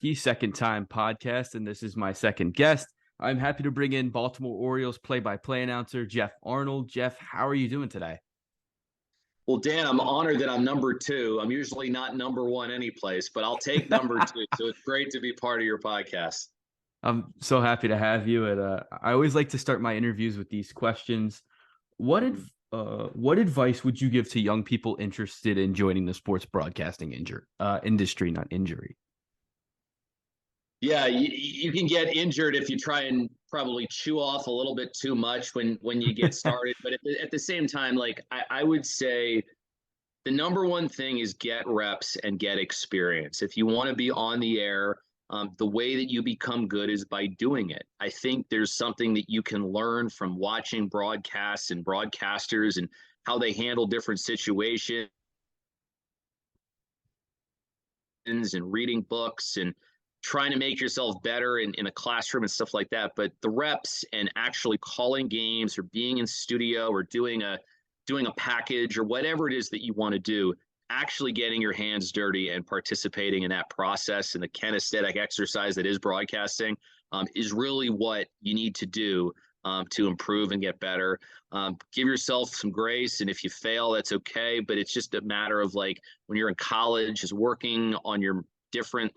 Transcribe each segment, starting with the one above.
the Second Time podcast, and this is my second guest. I'm happy to bring in Baltimore Orioles play-by-play announcer Geoff Arnold. Geoff, how are you doing today? Well, Dan, I'm honored that I'm number two. I'm usually not number one any place, but I'll take number two. So it's great to be part of your podcast. I'm so happy to have you. And I always like to start my interviews with these questions. What advice would you give to young people interested in joining the sports broadcasting industry, not injury? Yeah, you can get injured if you try and probably chew off a little bit too much when you get started. But at the same time, I would say the number one thing is get reps and get experience. If you want to be on the air, the way that you become good is by doing it. I think there's something that you can learn from watching broadcasts and broadcasters and how they handle different situations and reading books and trying to make yourself better in a classroom and stuff like that. But the reps and actually calling games or being in studio or doing a package or whatever it is that you want to do, actually getting your hands dirty and participating in that process and the kinesthetic exercise that is broadcasting is really what you need to do to improve and get better. Give yourself some grace, and if you fail, that's okay. But it's just a matter of like when you're in college, is working on your different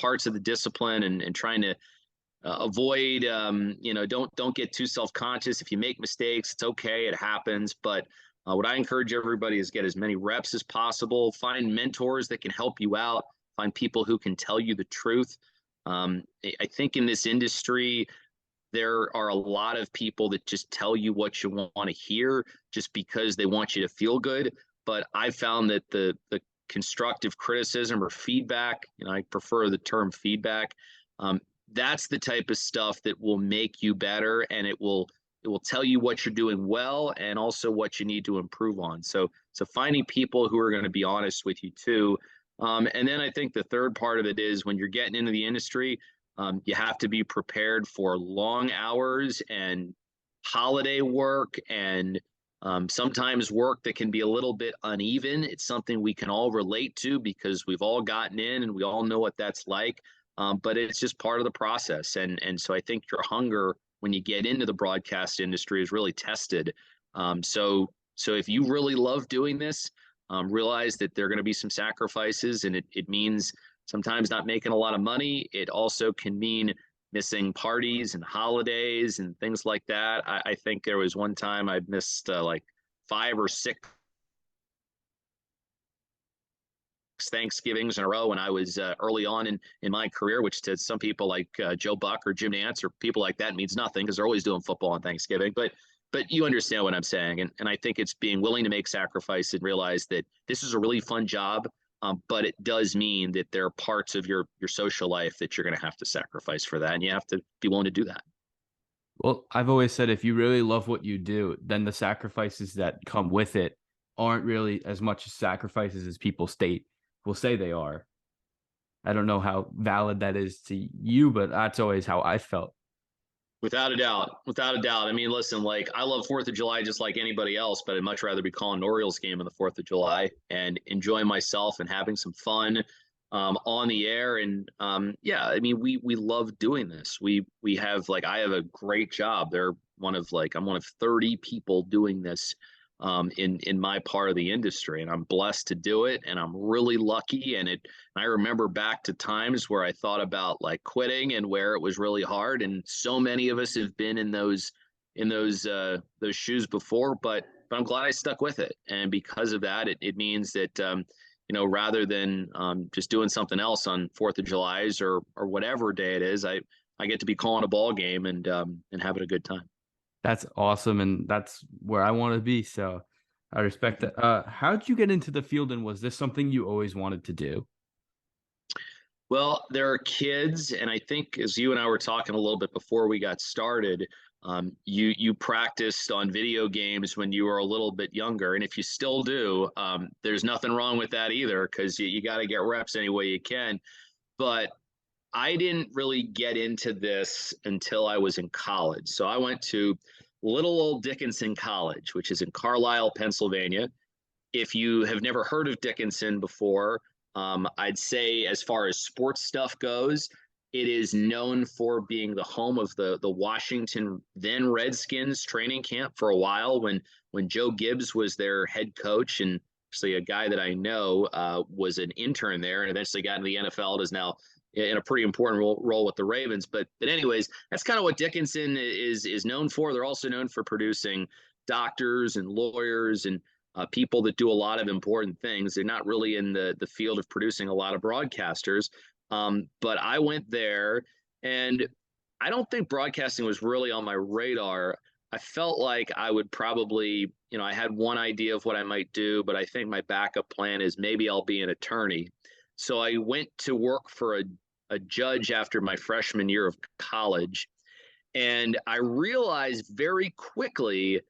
parts of the discipline and trying to avoid don't get too self-conscious. If you make mistakes, it's okay, it happens. But what I encourage everybody is get as many reps as possible, find mentors that can help you out, find people who can tell you the truth. I think in this industry there are a lot of people that just tell you what you want to hear just because they want you to feel good. But I found that the constructive criticism or feedback, I prefer the term feedback. That's the type of stuff that will make you better, and it will tell you what you're doing well and also what you need to improve on. So finding people who are going to be honest with you too. And then I think the third part of it is when you're getting into the industry, you have to be prepared for long hours and holiday work and sometimes work that can be a little bit uneven. It's something we can all relate to because we've all gotten in and we all know what that's like. But it's just part of the process. And so I think your hunger when you get into the broadcast industry is really tested. So if you really love doing this, realize that there are going to be some sacrifices, and it means sometimes not making a lot of money. It also can mean missing parties and holidays and things like that. I think there was one time I missed 5 or 6 Thanksgivings in a row when I was early on in my career, which to some people like Joe Buck or Jim Nantz or people like that means nothing because they're always doing football on Thanksgiving. But you understand what I'm saying. And I think it's being willing to make sacrifice and realize that this is a really fun job. But it does mean that there are parts of your social life that you're going to have to sacrifice for that. And you have to be willing to do that. Well, I've always said if you really love what you do, then the sacrifices that come with it aren't really as much sacrifices as people will say they are. I don't know how valid that is to you, but that's always how I felt. Without a doubt. Without a doubt. I mean, listen, I love 4th of July just like anybody else, but I'd much rather be calling an Orioles game on the 4th of July and enjoying myself and having some fun on the air. And yeah, I mean, we love doing this. We have I have a great job. I'm one of 30 people doing this in my part of the industry, and I'm blessed to do it, and I'm really lucky. And I remember back to times where I thought about quitting and where it was really hard, and so many of us have been in those shoes before, but I'm glad I stuck with it. And because of that, it means that rather than just doing something else on 4th of July's or whatever day it is, I get to be calling a ball game and having a good time. That's awesome, and that's where I want to be. So I respect that. How'd you get into the field, and was this something you always wanted to do? Well, there are kids, and I think as you and I were talking a little bit before we got started, you practiced on video games when you were a little bit younger, and if you still do, there's nothing wrong with that either because you got to get reps any way you can. But I didn't really get into this until I was in college. So I went to little old Dickinson College, which is in Carlisle, Pennsylvania. If you have never heard of Dickinson before, I'd say as far as sports stuff goes, it is known for being the home of the Washington then Redskins training camp for a while when Joe Gibbs was their head coach, and actually a guy that I know was an intern there and eventually got into the NFL and is now in a pretty important role with the Ravens. But anyways, that's kind of what Dickinson is known for. They're also known for producing doctors and lawyers and people that do a lot of important things. They're not really in the field of producing a lot of broadcasters. But I went there, and I don't think broadcasting was really on my radar. I felt like I would probably, I had one idea of what I might do, but I think my backup plan is maybe I'll be an attorney. So I went to work for a judge after my freshman year of college. And I realized very quickly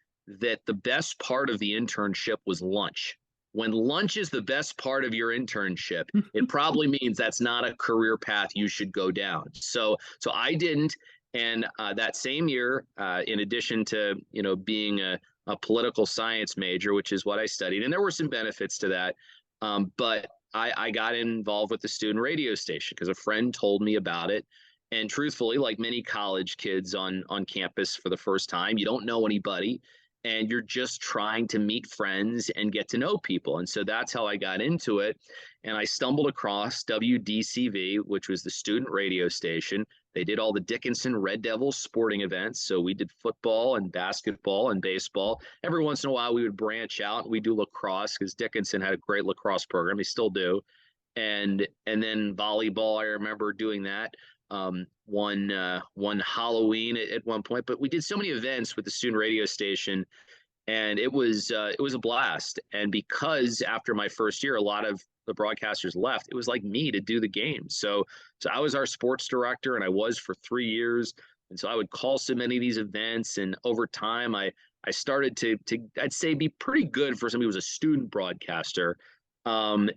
that the best part of the internship was lunch. When lunch is the best part of your internship, it probably means that's not a career path you should go down. So I didn't. And that same year, in addition to being a political science major, which is what I studied, and there were some benefits to that, but I got involved with the student radio station because a friend told me about it. And truthfully, like many college kids on campus for the first time, you don't know anybody and you're just trying to meet friends and get to know people. And so that's how I got into it. And I stumbled across WDCV, which was the student radio station. They did all the Dickinson Red Devils sporting events. So we did football and basketball and baseball. Every once in a while, we would branch out and we do lacrosse because Dickinson had a great lacrosse program. They still do. And then volleyball, I remember doing that. One Halloween at one point, but we did so many events with the student radio station, and it was a blast. And because after my first year, a lot of the broadcasters left, it was like me to do the game. So I was our sports director, and I was for 3 years. And so I would call so many of these events, and over time, I started to I'd say be pretty good for somebody who was a student broadcaster. And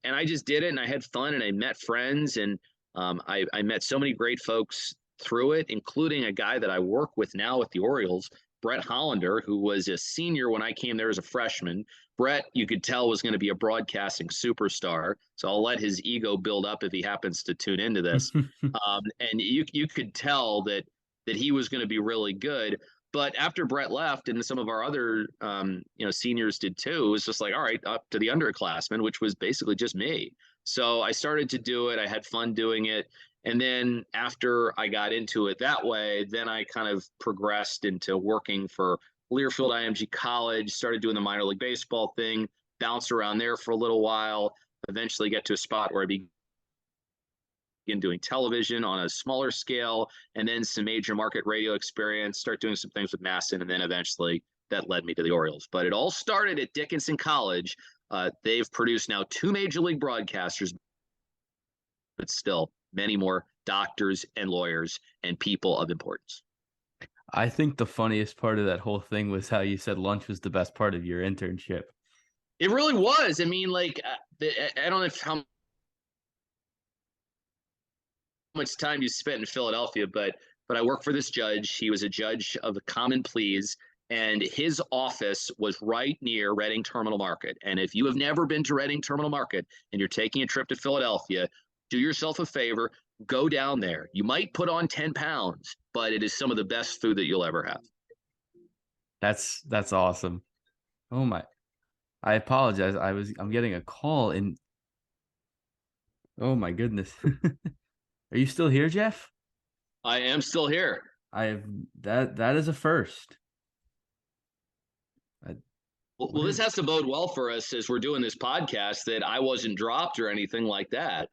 I just did it, and I had fun, and I met friends, and I met so many great folks through it, including a guy that I work with now with the Orioles, Brett Hollander, who was a senior when I came there as a freshman. Brett, you could tell, was going to be a broadcasting superstar. So I'll let his ego build up if he happens to tune into this. And you could tell that he was going to be really good. But after Brett left, and some of our other seniors did too, it was just like, all right, up to the underclassmen, which was basically just me. So I started to do it. I had fun doing it. And then after I got into it that way, then I kind of progressed into working for Learfield IMG College, started doing the minor league baseball thing, bounced around there for a little while, eventually get to a spot where I began doing television on a smaller scale, and then some major market radio experience, start doing some things with Masson, and then eventually that led me to the Orioles. But it all started at Dickinson College. They've produced now 2 major league broadcasters, but still many more doctors and lawyers and people of importance. I think the funniest part of that whole thing was how you said lunch was the best part of your internship. It really was. I mean, like, I don't know how much time you spent in Philadelphia, but I worked for this judge. He was a judge of the common pleas, and his office was right near Reading Terminal Market. And if you have never been to Reading Terminal Market and you're taking a trip to Philadelphia, do yourself a favor, go down there. You might put on 10 pounds, but it is some of the best food that you'll ever have. That's awesome. Oh my. I apologize. I'm getting a call and oh my goodness. Are you still here, Geoff? I am still here. I have that is a first. Well, this has to bode well for us as we're doing this podcast that I wasn't dropped or anything like that.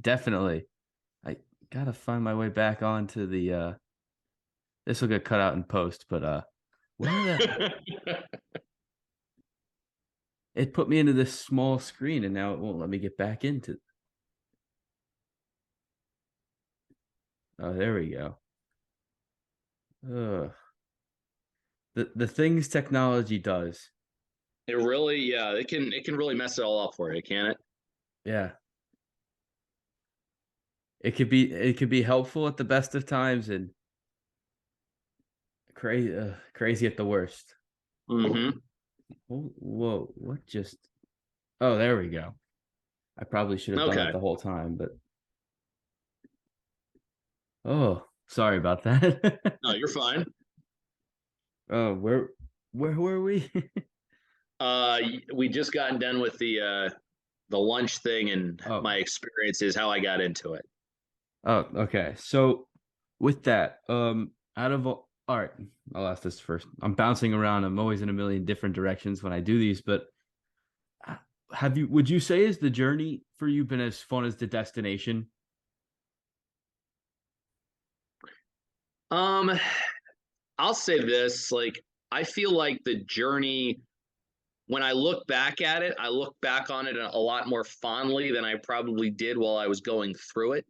Definitely. I gotta find my way back onto the this will get cut out in post, but where the it put me into this small screen and now it won't let me get back into. Oh, there we go. Ugh. The things technology does. It really, yeah, it can really mess it all up for you, can it? Yeah. It could be helpful at the best of times and crazy at the worst. Mm-hmm. Whoa, what just? Oh, there we go. I probably should have done it Okay. the whole time, but oh, sorry about that. No, you're fine. Oh, where were we? We just gotten done with the lunch thing and Oh, my experiences, how I got into it. oh, okay. So with that, out of all right, I'll ask this first. I'm bouncing around. I'm always in a million different directions when I do these, but would you say is the journey for you been as fun as the destination? Um, I'll say this, like I feel like the journey, when I look back at it, I look back on it a lot more fondly than I probably did while I was going through it.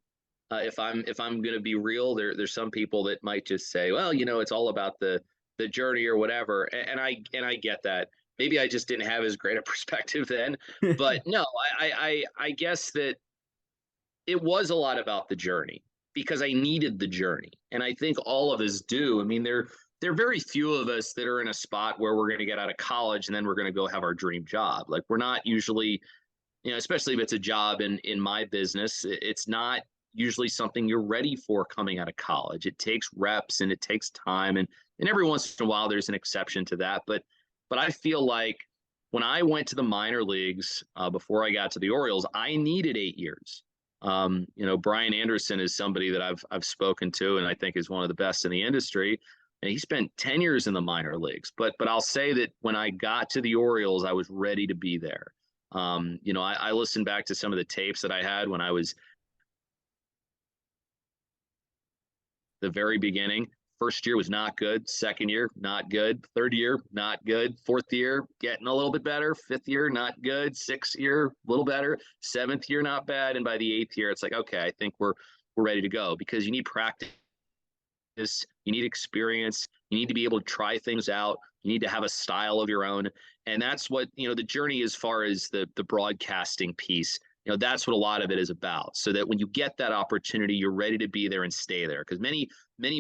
If I'm going to be real, there's some people that might just say, well, it's all about the journey or whatever, and I get that. Maybe I just didn't have as great a perspective then, but no, I guess that it was a lot about the journey because I needed the journey, and I think all of us do. I mean, there are very few of us that are in a spot where we're going to get out of college and then we're going to go have our dream job. Like we're not usually, especially if it's a job in my business, it's not usually something you're ready for coming out of college. It takes reps and it takes time, and every once in a while there's an exception to that. But I feel like when I went to the minor leagues before I got to the Orioles, I needed 8 years. Brian Anderson is somebody that I've spoken to, and I think is one of the best in the industry. And he spent 10 years in the minor leagues. But I'll say that when I got to the Orioles, I was ready to be there. I listened back to some of the tapes that I had when I was the very beginning. First year was not good. Second year, not good. Third year, not good. Fourth year, getting a little bit better. Fifth year, not good. Sixth year, a little better. Seventh year, not bad. And by the eighth year, it's like, okay, I think we're ready to go because you need practice, you need experience, you need to be able to try things out, you need to have a style of your own. And that's what, the journey as far as the broadcasting piece, that's what a lot of it is about. So that when you get that opportunity, you're ready to be there and stay there. Because many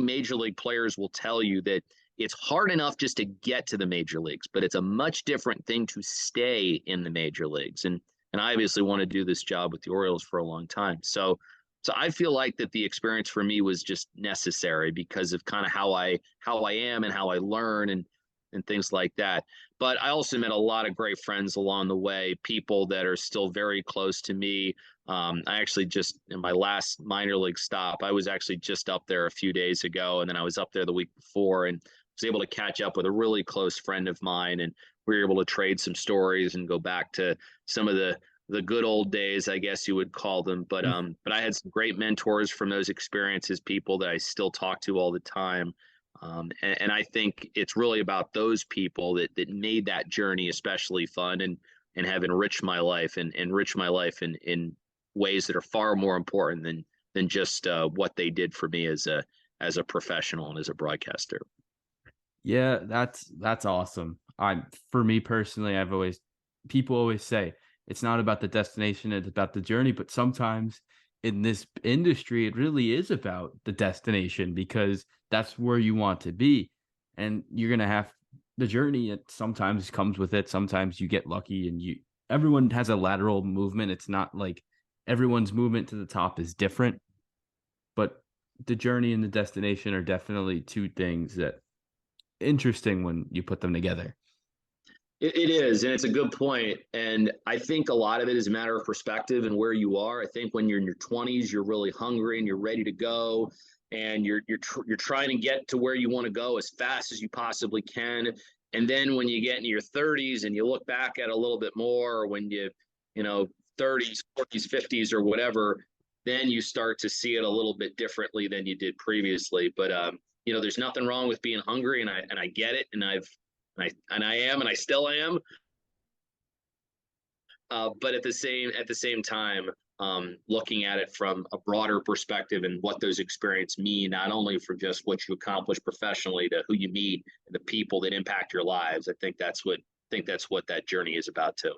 major league players will tell you that it's hard enough just to get to the major leagues, but it's a much different thing to stay in the major leagues. And I obviously want to do this job with the Orioles for a long time. So I feel like that the experience for me was just necessary because of kind of how I am and how I learn and things like that. But I also met a lot of great friends along the way, people that are still very close to me. I actually just in my last minor league stop, I was actually just up there a few days ago, and then I was up there the week before and was able to catch up with a really close friend of mine, and we were able to trade some stories and go back to some of the good old days, I guess you would call them. But I had some great mentors from those experiences, people that I still talk to all the time. And I think it's really about those people that made that journey especially fun and have enriched my life and enriched my life in ways that are far more important than just what they did for me as a professional and as a broadcaster. Yeah, that's awesome. I For me personally, I've always people always say it's not about the destination, it's about the journey, but sometimes in this industry it really is about the destination because that's where you want to be. And you're going to have the journey, it sometimes comes with it. Sometimes you get lucky and you everyone has a lateral movement. It's not like everyone's movement to the top is different, but the journey and the destination are definitely two things that interesting when you put them together. It is, and it's a good point. And I think a lot of it is a matter of perspective and where you are. I think when you're in your 20s, you're really hungry and you're ready to go, and you're trying to get to where you want to go as fast as you possibly can. And then when you get into your 30s and you look back at a little bit more, or when you know 30s, 40s, 50s, or whatever, then you start to see it a little bit differently than you did previously. But there's nothing wrong with being hungry, and I get it, and I am, and I still am. But at the same time, looking at it from a broader perspective and what those experiences mean, not only for just what you accomplish professionally, to who you meet, and the people that impact your lives. I think that's what that journey is about too.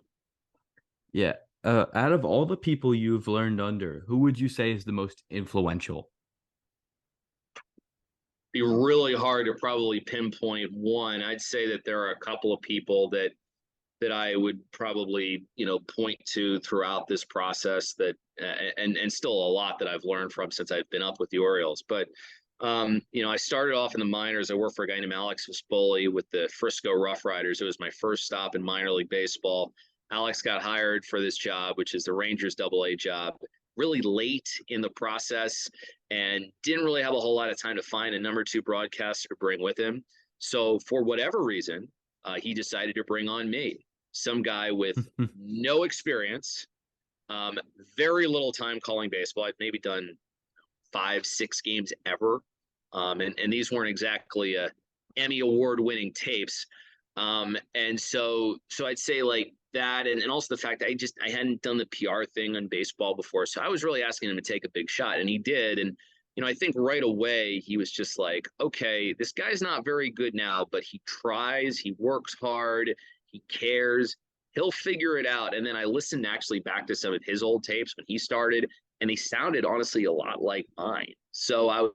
Yeah. Out of all the people you've learned under, who would you say is the most influential? Be really hard to probably pinpoint one. I'd say that there are a couple of people that I would probably, point to throughout this process that, and still a lot that I've learned from since I've been up with the Orioles. But, I started off in the minors. I worked for a guy named Alex Vespoli with the Frisco Rough Riders. It was my first stop in minor league baseball. Alex got hired for this job, which is the Rangers AA job, really late in the process and didn't really have a whole lot of time to find a number two broadcaster to bring with him. So for whatever reason, he decided to bring on me, some guy with no experience, um, very little time calling baseball. I've maybe done 5, 6 games ever. And these weren't exactly Emmy award winning tapes. And so I'd say like that, and also the fact that I hadn't done the PR thing on baseball before. So I was really asking him to take a big shot, and he did. And I think right away he was just like, okay, this guy's not very good now, but he tries, he works hard, he cares, he'll figure it out. And then I listened actually back to some of his old tapes when he started, and they sounded honestly a lot like mine. So I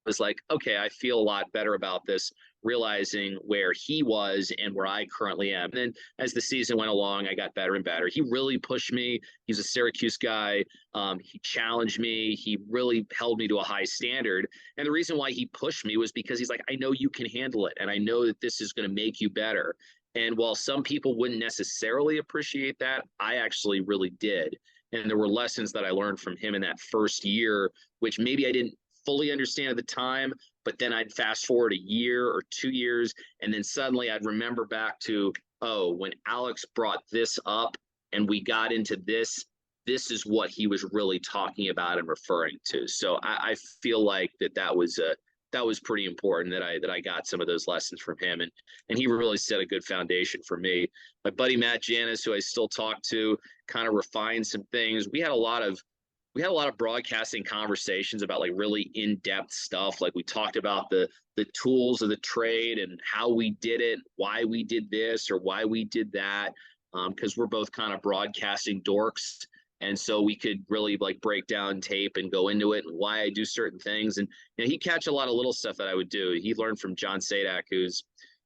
was like, okay, I feel a lot better about this, realizing where he was and where I currently am. And then as the season went along, I got better and better. He really pushed me. He's a Syracuse guy. He challenged me. He really held me to a high standard. And the reason why he pushed me was because he's like, I know you can handle it. And I know that this is going to make you better. And while some people wouldn't necessarily appreciate that, I actually really did. And there were lessons that I learned from him in that first year, which maybe I didn't fully understand at the time, but then I'd fast forward a year or 2 years, and then suddenly I'd remember back to, oh, when Alex brought this up and we got into this is what he was really talking about and referring to. So I feel like that was pretty important that I got some of those lessons from him, and he really set a good foundation for me. My buddy Matt Janis, who I still talk to, kind of refined some things. We had a lot of broadcasting conversations about like really in-depth stuff. Like we talked about the tools of the trade and how we did it, why we did this or why we did that. Because we're both kind of broadcasting dorks. And so we could really like break down tape and go into it and why I do certain things. And he'd catch a lot of little stuff that I would do. He learned from John Sadak, who's,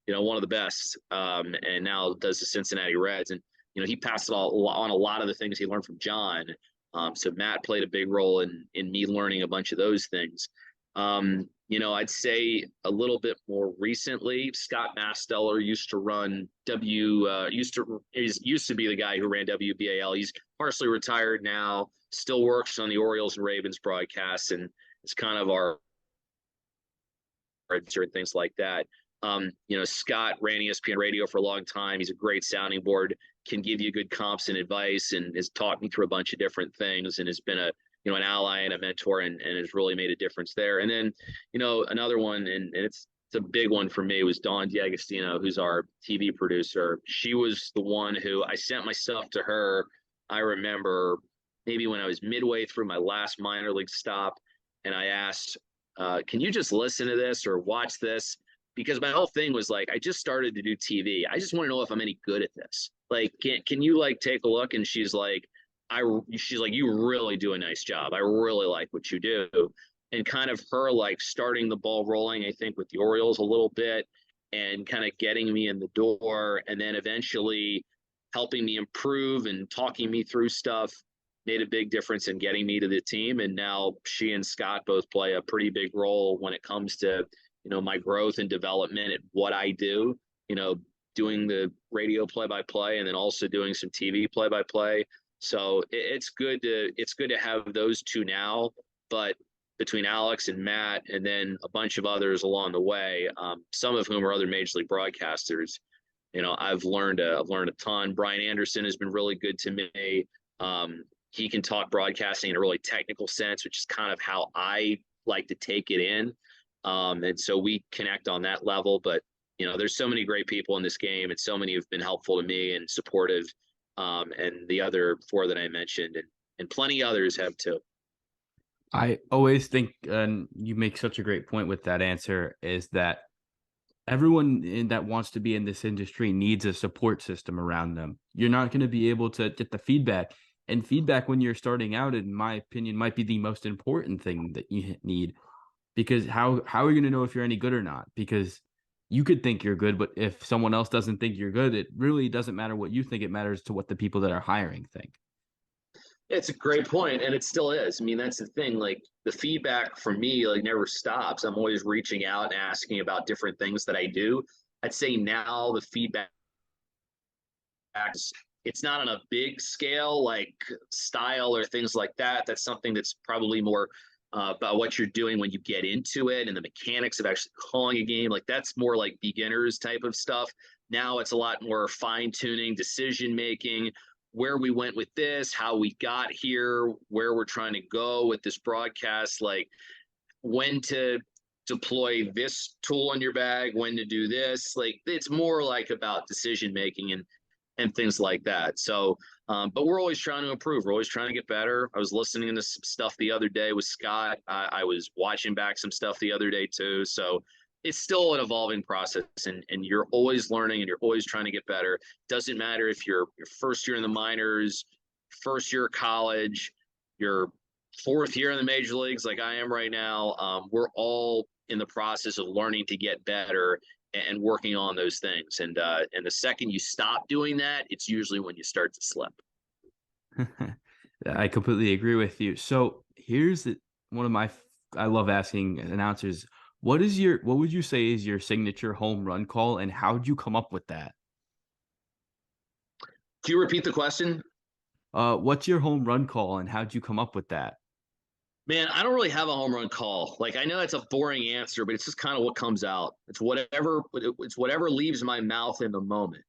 one of the best, and now does the Cincinnati Reds. And, he passed it all on a lot of the things he learned from John. So Matt played a big role in me learning a bunch of those things. I'd say a little bit more recently, Scott Masteller used to be the guy who ran WBAL. He's partially retired now, still works on the Orioles and Ravens broadcasts, and it's kind of our certain things like that. Scott ran ESPN radio for a long time. He's a great sounding board, can give you good comps and advice, and has taught me through a bunch of different things, and has been an ally and a mentor, and has really made a difference there. And then, another one, and it's a big one for me, was Dawn D'Agostino, who's our TV producer. She was the one who I sent my stuff to her. I remember maybe when I was midway through my last minor league stop, and I asked, can you just listen to this or watch this? Because my whole thing was like, I just started to do TV. I just want to know if I'm any good at this. Like, can you like take a look? And she's like, you really do a nice job. I really like what you do. And kind of her like starting the ball rolling, I think, with the Orioles a little bit and kind of getting me in the door, and then eventually helping me improve and talking me through stuff made a big difference in getting me to the team. And now she and Scott both play a pretty big role when it comes to, my growth and development at what I do, doing the radio play-by-play and then also doing some TV play-by-play. So it's good to have those two now, but between Alex and Matt and then a bunch of others along the way, some of whom are other major league broadcasters, I've learned a ton. Brian Anderson has been really good to me. He can talk broadcasting in a really technical sense, which is kind of how I like to take it in. And so we connect on that level, but there's so many great people in this game, and so many have been helpful to me and supportive. And the other four that I mentioned, and plenty others have too. I always think, and you make such a great point with that answer, is that everyone that wants to be in this industry needs a support system around them. You're not going to be able to get the feedback, and feedback when you're starting out, in my opinion, might be the most important thing that you need, because how are you going to know if you're any good or not? Because you could think you're good, but if someone else doesn't think you're good, it really doesn't matter what you think. It matters to what the people that are hiring think. It's a great point, and it still is. I mean, that's the thing. Like the feedback from me, like never stops. I'm always reaching out and asking about different things that I do. I'd say now the feedback is it's not on a big scale like style or things like that. That's something that's probably more about what you're doing when you get into it and the mechanics of actually calling a game. Like that's more like beginners type of stuff. Now it's a lot more fine tuning, decision making, where we went with this, how we got here, where we're trying to go with this broadcast, like when to deploy this tool in your bag, when to do this. Like it's more like about decision making and things like that. So, but we're always trying to improve. We're always trying to get better. I was listening to some stuff the other day with Scott. I was watching back some stuff the other day too. So it's still an evolving process, and you're always learning and you're always trying to get better. Doesn't matter if you're your first year in the minors, first year of college, your fourth year in the major leagues like I am right now. We're all in the process of learning to get better and working on those things. And the second you stop doing that, it's usually when you start to slip. I completely agree with you. So here's one of my I love asking announcers, what would you say is your signature home run call and how'd you come up with that? Can you repeat the question? What's your home run call and how'd you come up with that? Man, I don't really have a home run call. Like I know that's a boring answer, but it's just kind of what comes out. It's whatever leaves my mouth in the moment.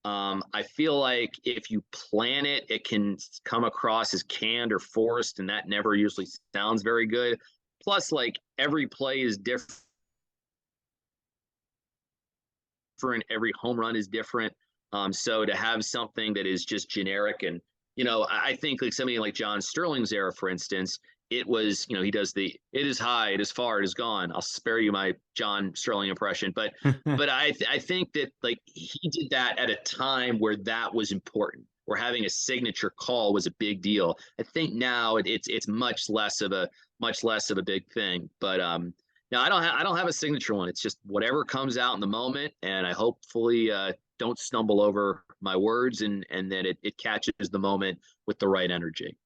I feel like if you plan it, it can come across as canned or forced, and that never usually sounds very good. Plus, like every play is different, every home run is different. So to have something that is just generic and I think like somebody like John Sterling's era, for instance, it was, he does the it is high, it is far, it is gone. I'll spare you my John Sterling impression, but I think that like he did that at a time where that was important, where having a signature call was a big deal. I think now it's much less of a big thing. But no, I don't have a signature one. It's just whatever comes out in the moment, and I hopefully don't stumble over my words and that it catches the moment with the right energy.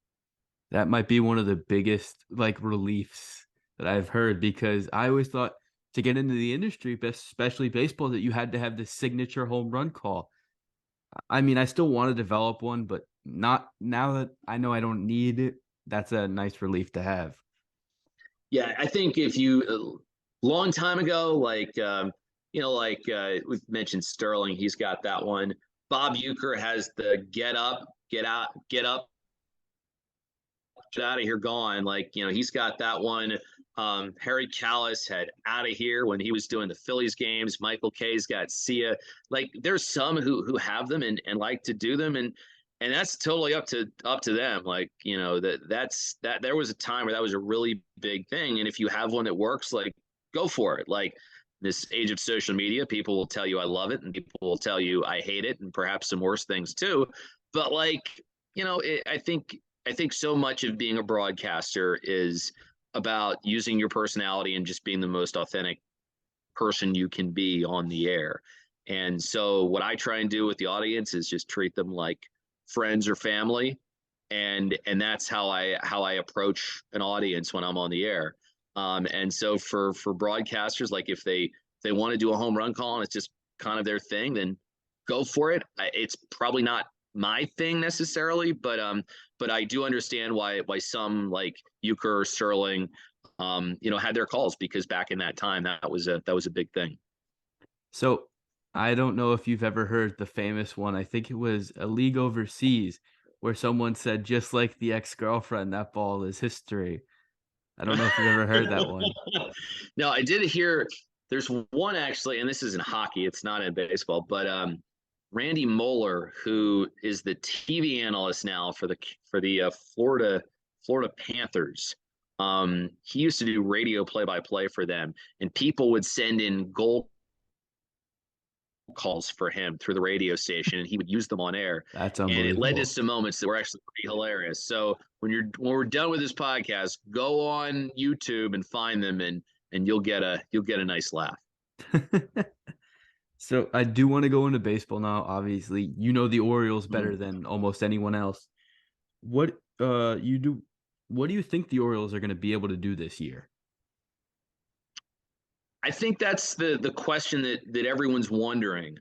That might be one of the biggest like reliefs that I've heard because I always thought to get into the industry, especially baseball, that you had to have the signature home run call. I mean, I still want to develop one, but not now that I know I don't need it. That's a nice relief to have. Yeah, I think if you long time ago, like we've mentioned Sterling, he's got that one. Bob Euchre has the get up, get out, get up, get out of here, gone. Like he's got that one. Harry Callis had out of here when he was doing the Phillies games. Michael K's got see ya. Like there's some who have them and like to do them and that's totally up to them. Like that there was a time where that was a really big thing, and if you have one that works, like go for it. Like this age of social media, people will tell you I love it, and people will tell you I hate it, and perhaps some worse things too. But like I think so much of being a broadcaster is about using your personality and just being the most authentic person you can be on the air. And so what I try and do with the audience is just treat them like friends or family. And that's how I approach an audience when I'm on the air. And so for broadcasters, like if they want to do a home run call and it's just kind of their thing, then go for it. It's probably not my thing necessarily, but I do understand why some like Euchre or Sterling had their calls, because back in that time that was a big thing. So I don't know if you've ever heard the famous one. I think it was A League Overseas, where someone said, just like the ex-girlfriend, that ball is history. I don't know if you've ever heard that one. No, I did hear there's one actually, and this is in hockey, it's not in baseball, but Randy Moeller, who is the TV analyst now for the Florida Panthers. He used to do radio play-by-play for them, and people would send in goal calls for him through the radio station, and he would use them on air. That's And it led to unbelievable. some moments that were actually pretty hilarious. So when we're done with this podcast, go on YouTube and find them, and you'll get a nice laugh. So I do want to go into baseball now. Obviously, you know the Orioles better Mhm. than almost anyone else. What you do? What do you think the Orioles are going to be able to do this year? I think that's the question that everyone's wondering.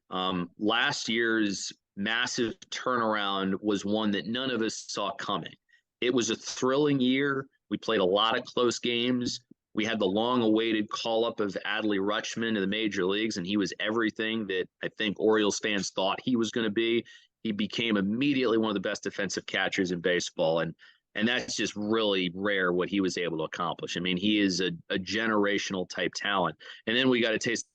Last year's massive turnaround was one that none of us saw coming. It was a thrilling year. We played a lot of close games. We had the long-awaited call-up of Adley Rutschman to the major leagues, and he was everything that I think Orioles fans thought he was going to be. He became immediately one of the best defensive catchers in baseball, and that's just really rare what he was able to accomplish. I mean, he is a generational type talent. And then we got a taste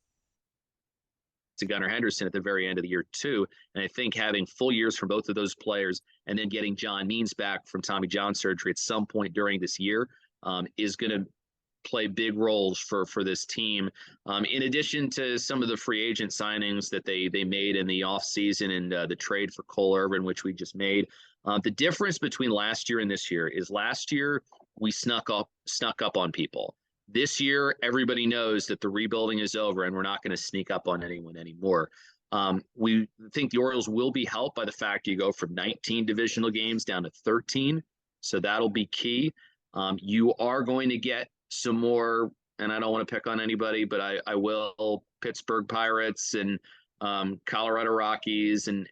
to Gunnar Henderson at the very end of the year too. And I think having full years from both of those players and then getting John Means back from Tommy John surgery at some point during this year is going to play big roles for this team. In addition to some of the free agent signings that they made in the offseason and the trade for Cole Irvin, which we just made. The difference between last year and this year is last year we snuck up on people. This year, everybody knows that the rebuilding is over and we're not going to sneak up on anyone anymore. We think the Orioles will be helped by the fact you go from 19 divisional games down to 13. So that'll be key. You are going to get some more, and I don't want to pick on anybody, but I will, Pittsburgh Pirates and Colorado Rockies and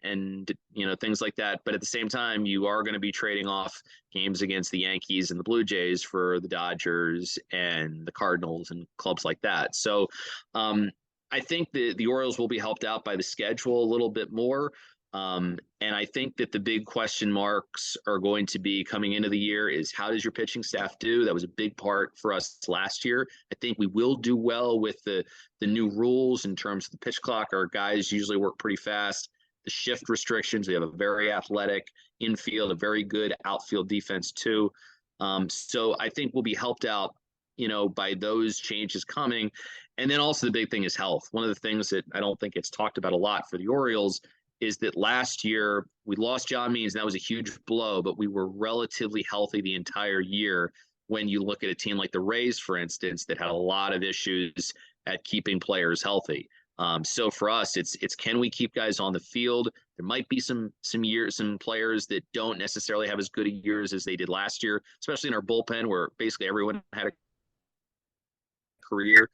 things like that. But at the same time, you are going to be trading off games against the Yankees and the Blue Jays for the Dodgers and the Cardinals and clubs like that. So I think the Orioles will be helped out by the schedule a little bit more. And I think that the big question marks are going to be coming into the year is how does your pitching staff do? That was a big part for us last year. I think we will do well with the new rules in terms of the pitch clock. Our guys usually work pretty fast. The shift restrictions, we have a very athletic infield, a very good outfield defense too. So I think we'll be helped out, by those changes coming. And then also the big thing is health. One of the things that I don't think it's talked about a lot for the Orioles is that last year we lost John Means, and that was a huge blow, but we were relatively healthy the entire year. When you look at a team like the Rays, for instance, that had a lot of issues at keeping players healthy. So for us, it's can we keep guys on the field? There might be some players that don't necessarily have as good a years as they did last year, especially in our bullpen where basically everyone had a career.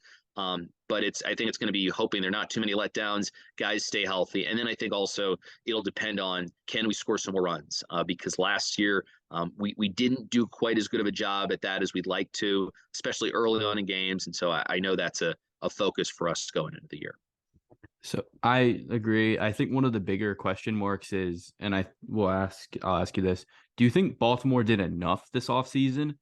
But I think it's going to be hoping there are not too many letdowns, guys stay healthy. And then I think also it'll depend on can we score some more runs? Because last year we didn't do quite as good of a job at that as we'd like to, especially early on in games. And so I know that's a focus for us going into the year. So I agree. I think one of the bigger question marks is, and I'll ask you this. Do you think Baltimore did enough this offseason?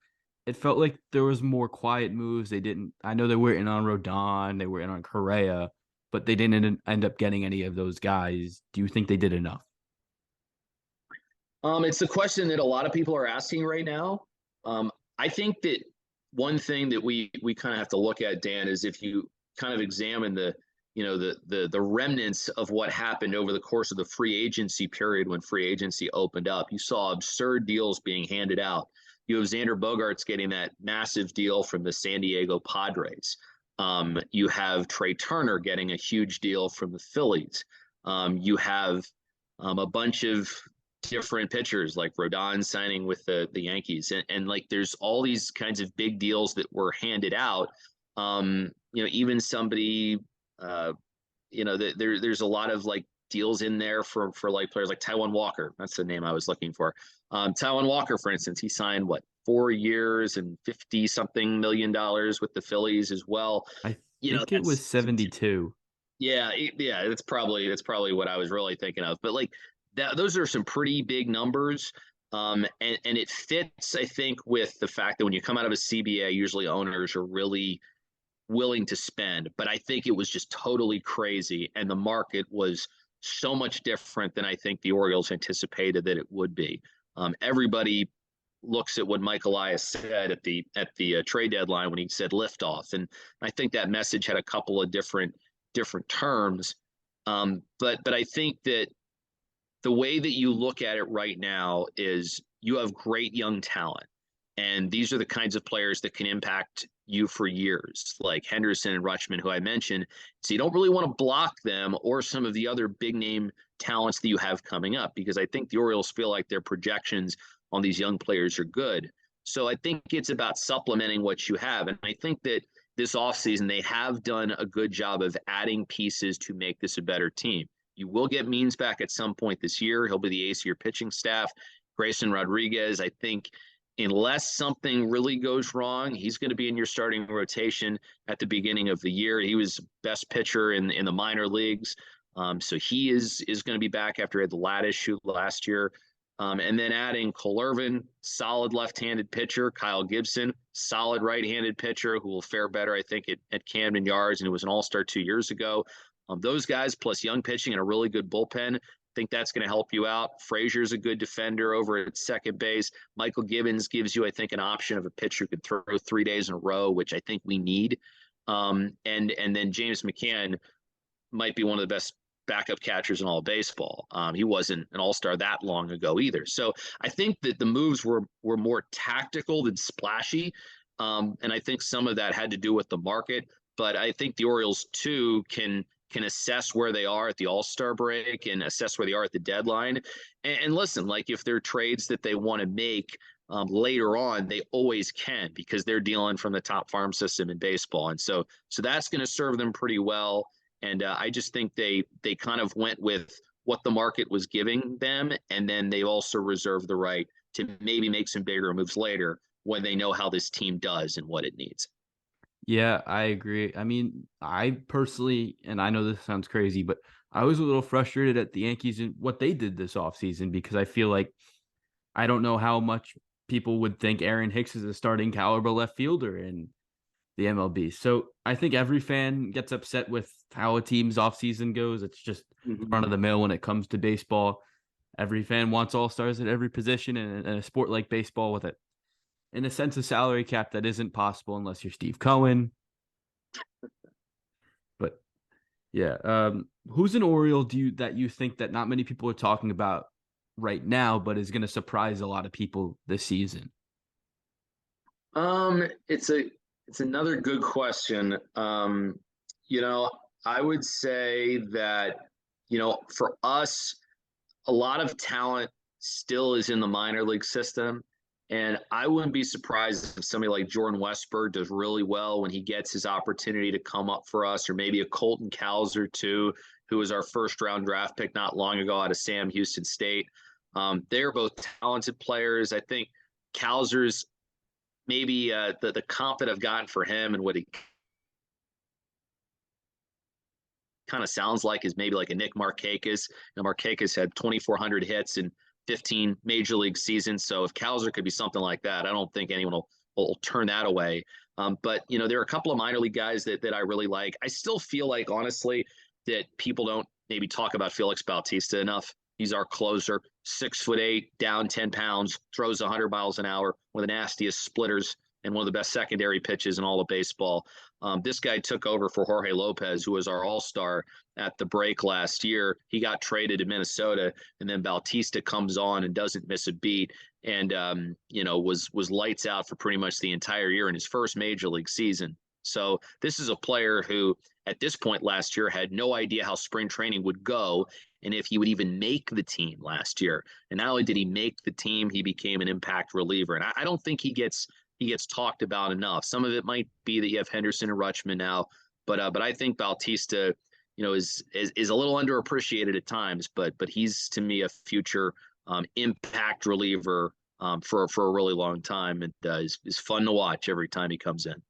It felt like there was more quiet moves. I know they were in on Rodon, they were in on Correa, but they didn't end up getting any of those guys. Do you think they did enough? It's the question that a lot of people are asking right now. I think that one thing that we kind of have to look at, Dan, is if you kind of examine the remnants of what happened over the course of the free agency period when free agency opened up. You saw absurd deals being handed out. You have Xander Bogaerts getting that massive deal from the San Diego Padres. You have Trey Turner getting a huge deal from the Phillies. You have a bunch of different pitchers like Rodon signing with the Yankees. And like there's all these kinds of big deals that were handed out. Even somebody there's a lot of like deals in there for like players like Taijuan Walker. That's the name I was looking for. Taijuan Walker, for instance, he signed 4 years and 50 something $million with the Phillies as well. I think it was 72. Yeah, that's probably what I was really thinking of. But like that, those are some pretty big numbers. And it fits, I think, with the fact that when you come out of a CBA, usually owners are really willing to spend. But I think it was just totally crazy, and the market was so much different than I think the Orioles anticipated that it would be. Everybody looks at what Mike Elias said at the trade deadline when he said liftoff, and I think that message had a couple of different terms. But I think that the way that you look at it right now is you have great young talent, and these are the kinds of players that can impact you for years, like Henderson and Rutschman, who I mentioned. So you don't really want to block them or some of the other big name talents that you have coming up, because I think the Orioles feel like their projections on these young players are good. So I think it's about supplementing what you have. And I think that this offseason, they have done a good job of adding pieces to make this a better team. You will get Means back at some point this year. He'll be the ace of your pitching staff. Grayson Rodriguez, I think, unless something really goes wrong, he's going to be in your starting rotation at the beginning of the year. He was best pitcher in the minor leagues. So he is going to be back after he had the lat issue last year. And then adding Cole Irvin, solid left-handed pitcher. Kyle Gibson, solid right-handed pitcher who will fare better, I think, at Camden Yards, and it was an all-star 2 years ago. Those guys, plus young pitching and a really good bullpen, I think that's going to help you out. Frazier's a good defender over at second base. Michael Gibbons gives you, I think, an option of a pitcher who can throw 3 days in a row, which I think we need. And then James McCann might be one of the best backup catchers in all of baseball. He wasn't an all-star that long ago either. So I think that the moves were more tactical than splashy. And I think some of that had to do with the market. But I think the Orioles, too, can assess where they are at the all-star break and assess where they are at the deadline. And listen, like if there are trades that they want to make later on, they always can, because they're dealing from the top farm system in baseball. And so that's going to serve them pretty well. And I just think they kind of went with what the market was giving them. And then they also reserved the right to maybe make some bigger moves later when they know how this team does and what it needs. Yeah, I agree. I mean, I personally, and I know this sounds crazy, but I was a little frustrated at the Yankees and what they did this offseason, because I feel like I don't know how much people would think Aaron Hicks is a starting caliber left fielder in the MLB. So I think every fan gets upset with how a team's offseason goes. It's just run of the mill when it comes to baseball. Every fan wants all-stars at every position in a sport like baseball with it. In a sense, a salary cap that isn't possible unless you're Steve Cohen. But yeah, who's an Oriole that you think that not many people are talking about right now, but is going to surprise a lot of people this season? It's another good question. I would say that, for us, a lot of talent still is in the minor league system. And I wouldn't be surprised if somebody like Jordan Westburg does really well when he gets his opportunity to come up for us, or maybe a Colton Cowser too, who was our first round draft pick not long ago out of Sam Houston State. They're both talented players. I think Cowser's maybe the comp that I've gotten for him and what he kind of sounds like is maybe like a Nick Markakis. Markakis had 2,400 hits in 15 major league seasons. So if Cowser could be something like that, I don't think anyone will turn that away. But there are a couple of minor league guys that I really like. I still feel like, honestly, that people don't maybe talk about Felix Bautista enough. He's our closer, 6'8", down 10 pounds, throws 100 miles an hour, one of the nastiest splitters and one of the best secondary pitches in all of baseball. This guy took over for Jorge Lopez, who was our all-star at the break last year. He got traded to Minnesota, and then Bautista comes on and doesn't miss a beat, and was lights out for pretty much the entire year in his first major league season. So this is a player who, at this point last year, had no idea how spring training would go and if he would even make the team last year. And not only did he make the team, he became an impact reliever. And I don't think he gets talked about enough. Some of it might be that you have Henderson and Rutschman now, but I think Bautista, is a little underappreciated at times, but he's, to me, a future impact reliever for a really long time, and is fun to watch every time he comes in.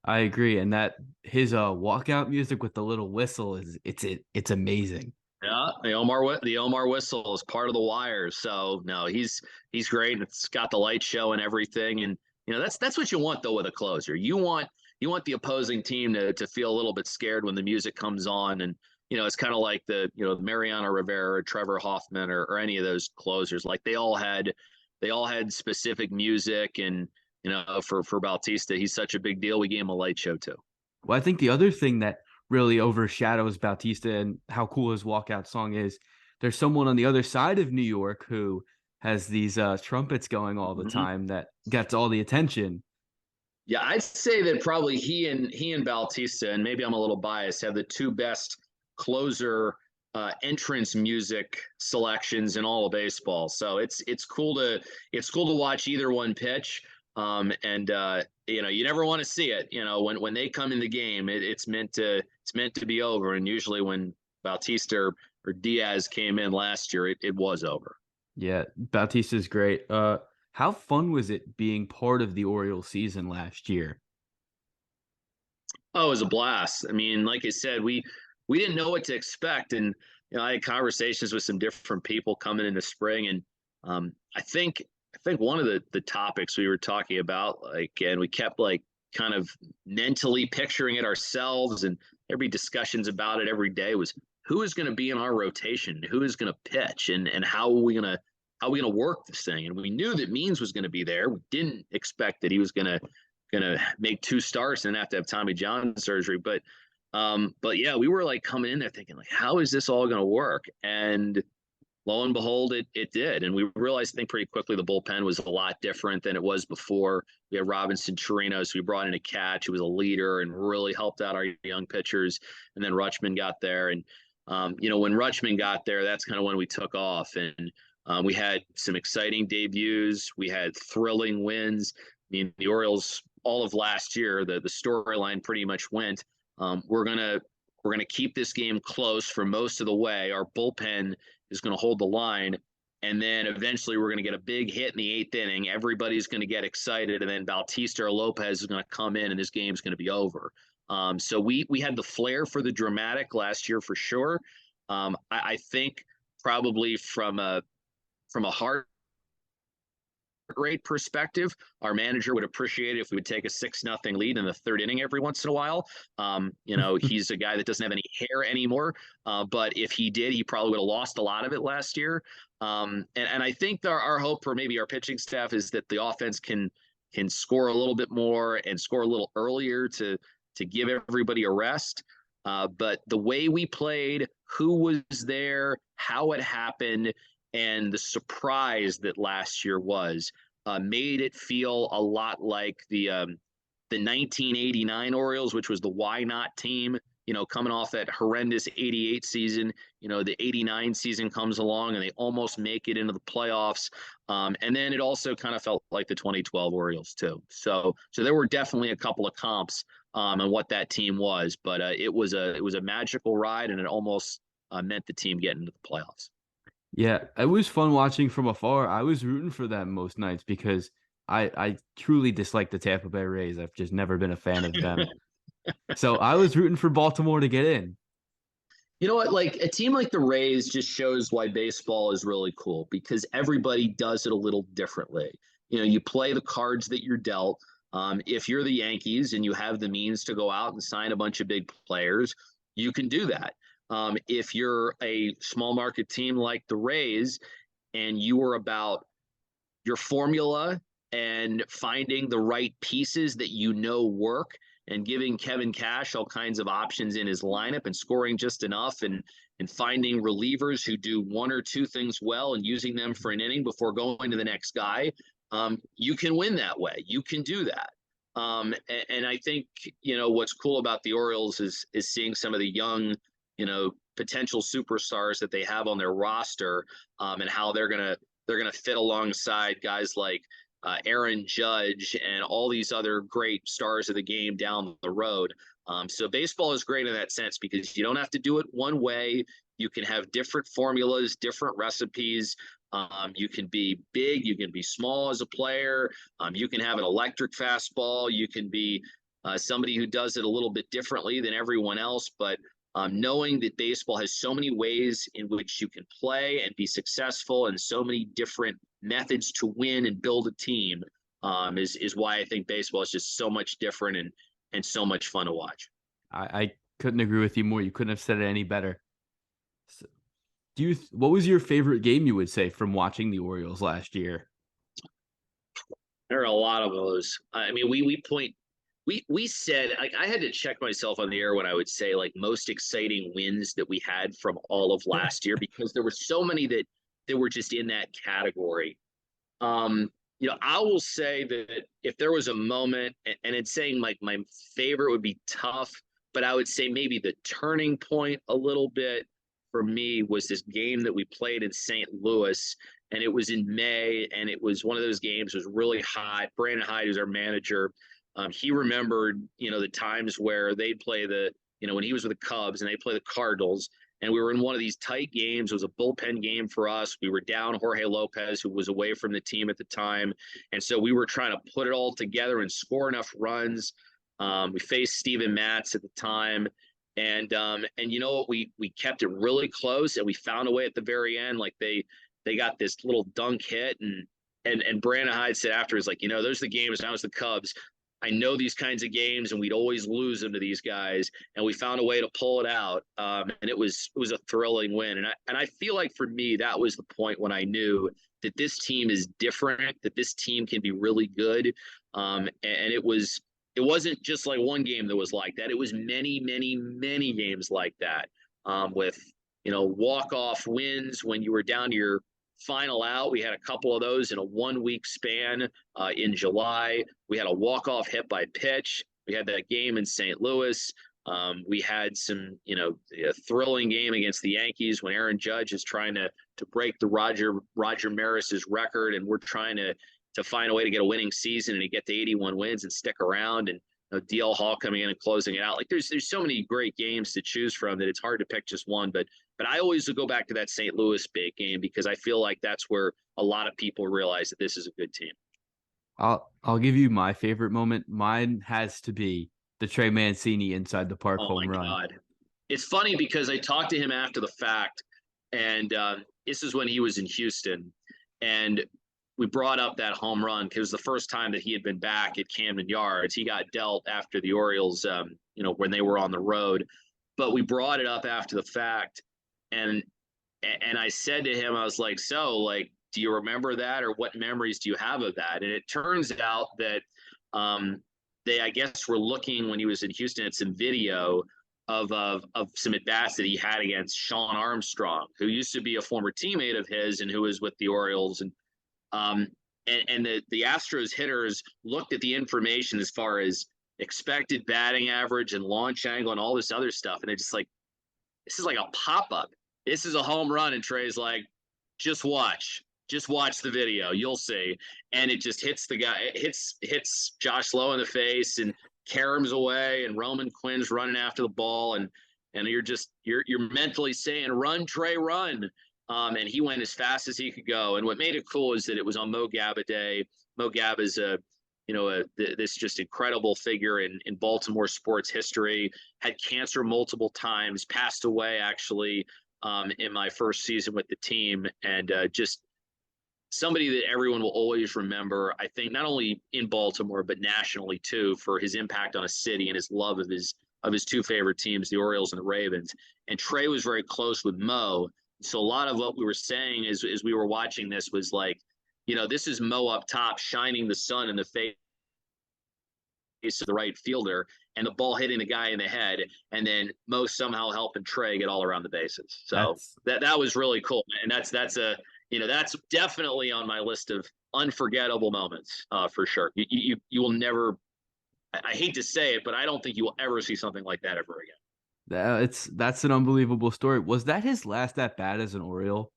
I agree, and that his walkout music with the little whistle it's amazing. Yeah, the Omar whistle is part of the wire. So no, he's great, and it's got the light show and everything. And that's what you want though with a closer. You want the opposing team to feel a little bit scared when the music comes on, and it's kind of like the Mariano Rivera or Trevor Hoffman or any of those closers. Like they all had specific music, and for Bautista, he's such a big deal. We gave him a light show too. Well, I think the other thing that really overshadows Bautista and how cool his walkout song is, there's someone on the other side of New York who has these trumpets going all the time that gets all the attention. Yeah, I'd say that probably he and Bautista, and maybe I'm a little biased, have the two best closer entrance music selections in all of baseball. So it's cool to watch either one pitch. And you never want to see it. When they come in the game, it's meant to be over. And usually when Bautista or Diaz came in last year, it was over. Yeah, Bautista's great. How fun was it being part of the Orioles season last year? Oh, it was a blast. I mean, like I said, we didn't know what to expect, and I had conversations with some different people coming into spring, and I think one of the topics we were talking about, like, and we kept like kind of mentally picturing it ourselves, and every discussions about it every day was who is going to be in our rotation, who is going to pitch, and how are we gonna work this thing, and we knew that Means was going to be there. We didn't expect that he was gonna make two starts and have to have Tommy John surgery. But yeah, we were like coming in there thinking like, how is this all gonna work? And lo and behold, it did. And we realized, I think, pretty quickly the bullpen was a lot different than it was before. We had Robinson Chirinos, so we brought in a catch who was a leader and really helped out our young pitchers. And then Rutschman got there, and when Rutschman got there, that's kind of when we took off. And we had some exciting debuts. We had thrilling wins. I mean, the Orioles all of last year, the storyline pretty much went, we're gonna keep this game close for most of the way. Our bullpen is going to hold the line, and then eventually we're going to get a big hit in the eighth inning. Everybody's going to get excited, and then Bautista or Lopez is going to come in, and this game's going to be over. So we had the flair for the dramatic last year for sure. I think probably from a heart rate perspective, our manager would appreciate it if we would take a 6-0 lead in the third inning every once in a while. He's a guy that doesn't have any hair anymore, but if he did, he probably would have lost a lot of it last year. And I think our hope for maybe our pitching staff is that the offense can score a little bit more and score a little earlier to give everybody a rest. But the way we played, who was there, how it happened, and the surprise that last year was made it feel a lot like the 1989 Orioles, which was the why not team. Coming off that horrendous 88 season, the 89 season comes along and they almost make it into the playoffs. And then it also kind of felt like the 2012 Orioles too. So there were definitely a couple of comps on what that team was, but it was a magical ride, and it almost meant the team getting into the playoffs. Yeah, it was fun watching from afar. I was rooting for them most nights because I truly dislike the Tampa Bay Rays. I've just never been a fan of them. So I was rooting for Baltimore to get in. You know what? Like a team like the Rays just shows why baseball is really cool, because everybody does it a little differently. You play the cards that you're dealt. If you're the Yankees and you have the means to go out and sign a bunch of big players, you can do that. If you're a small market team like the Rays and you are about your formula and finding the right pieces that work, and giving Kevin Cash all kinds of options in his lineup and scoring just enough, and finding relievers who do one or two things well and using them for an inning before going to the next guy, you can win that way. You can do that. And I think what's cool about the Orioles is seeing some of the young potential superstars that they have on their roster, and how they're gonna fit alongside guys like Aaron Judge and all these other great stars of the game down the road. So baseball is great in that sense because you don't have to do it one way. You can have different formulas, different recipes. You can be big, you can be small as a player. You can have an electric fastball. You can be somebody who does it a little bit differently than everyone else. But knowing that baseball has so many ways in which you can play and be successful, and so many different methods to win and build a team, is why I think baseball is just so much different and so much fun to watch. I couldn't agree with you more. You couldn't have said it any better. So, what was your favorite game you would say from watching the Orioles last year? There are a lot of those. I mean, we said, like, I had to check myself on the air when I would say like most exciting wins that we had from all of last year, because there were so many that were just in that category. I will say that if there was a moment, and it's saying like my favorite would be tough, but I would say maybe the turning point a little bit for me was this game that we played in St. Louis, and it was in May, and it was one of those games. It was really hot. Brandon Hyde, who's our manager, he remembered, the times where they'd play when he was with the Cubs and they play the Cardinals, and we were in one of these tight games. It was a bullpen game for us. We were down Jorge Lopez, who was away from the team at the time. And so we were trying to put it all together and score enough runs. We faced Steven Matz at the time. And you know what? We kept it really close, and we found a way at the very end. Like they got this little dunk hit, and Brandon Hyde said after, he's like, those are the games. Now it's the Cubs. I know these kinds of games, and we'd always lose them to these guys, and we found a way to pull it out. And it was a thrilling win. And I feel like for me, that was the point when I knew that this team is different, that this team can be really good. And it wasn't just like one game that was like that. It was many, many, many games like that, with walk-off wins when you were down to your final out. We had a couple of those in a 1 week span in July. We had a walk-off hit by pitch. We had that game in St. Louis. We had some, a thrilling game against the Yankees when Aaron Judge is trying to break the Roger Maris's record, and we're trying to find a way to get a winning season and to get to 81 wins and stick around. And DL Hall coming in and closing it out. Like there's so many great games to choose from that it's hard to pick just one. But I always go back to that St. Louis big game because I feel like that's where a lot of people realize that this is a good team. I'll give you my favorite moment. Mine has to be the Trey Mancini inside the park Oh my home run. God. It's funny because I talked to him after the fact, and this is when he was in Houston, and we brought up that home run because it was the first time that he had been back at Camden Yards. He got dealt after the Orioles, when they were on the road, but we brought it up after the fact, and I said to him, I was like, so like, do you remember that, or what memories do you have of that? And it turns out that they, I guess, were looking when he was in Houston at some video of some at bats that he had against Sean Armstrong, who used to be a former teammate of his and who was with the Orioles. And the Astros hitters looked at the information as far as expected batting average and launch angle and all this other stuff, and they're just like, this is like a pop-up. This is a home run. And Trey's like, just watch the video, you'll see. And it just hits the guy, it hits Josh Lowe in the face, and caroms away, and Roman Quinn's running after the ball, and you're mentally saying, run, Trey, run. And he went as fast as he could go. And what made it cool is that it was on Mo Gabba Day. Mo Gabba is this just incredible figure in Baltimore sports history. Had cancer multiple times, passed away actually in my first season with the team, and just somebody that everyone will always remember. I think not only in Baltimore but nationally too, for his impact on a city and his love of his two favorite teams, the Orioles and the Ravens. And Trey was very close with Mo. So a lot of what we were saying as we were watching this was like, this is Mo up top shining the sun in the face of the right fielder, and the ball hitting the guy in the head, and then Mo somehow helping Trey get all around the bases. So that was really cool. And that's that's definitely on my list of unforgettable moments for sure. You will never, I hate to say it, but I don't think you will ever see something like that ever again. That's an unbelievable story. Was that his last at bat as an Oriole?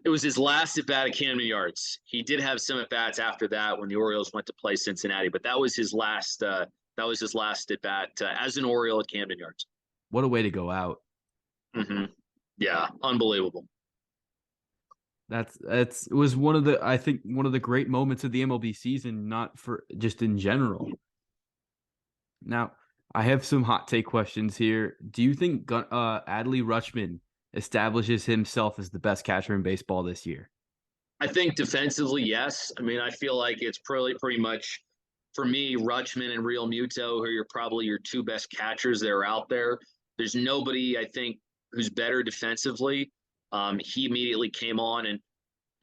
It was his last at bat at Camden Yards. He did have some at bats after that when the Orioles went to play Cincinnati, but that was his last. That was his last at bat as an Oriole at Camden Yards. What a way to go out! Mm-hmm. Yeah, unbelievable. It was one of the great moments of the MLB season, not for just in general. Now, I have some hot take questions here. Do you think Adley Rutschman establishes himself as the best catcher in baseball this year? I think defensively, yes. I mean, I feel like it's pretty much, for me, Rutschman and Real Muto, who are probably your two best catchers that are out there. There's nobody, I think, who's better defensively. He immediately came on, and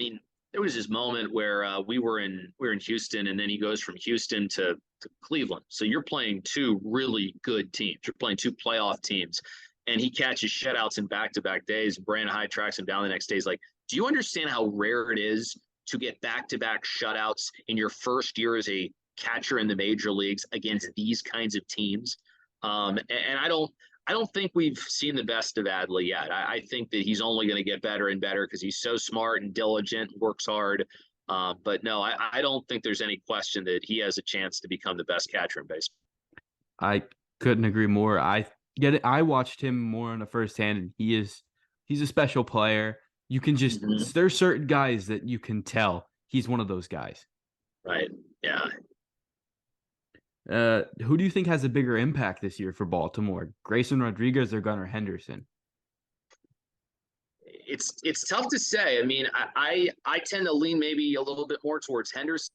I mean, there was this moment where we were in Houston, and then he goes from Houston to Cleveland. So you're playing two really good teams. You're playing two playoff teams, and he catches shutouts in back-to-back days. Brandon Hyde tracks him down the next day. He's like, do you understand how rare it is to get back-to-back shutouts in your first year as a catcher in the major leagues against these kinds of teams. And I don't think we've seen the best of Adley yet. I think that he's only going to get better and better because he's so smart and diligent, works hard. But no, I don't think there's any question that he has a chance to become the best catcher in baseball. I couldn't agree more. I get it. I watched him more on a firsthand, and he's a special player. You can just Mm-hmm. there's certain guys that you can tell he's one of those guys. Right. Yeah. Who do you think has a bigger impact this year for Baltimore? Grayson Rodriguez or Gunnar Henderson? It's tough to say. I mean, I tend to lean maybe a little bit more towards Henderson.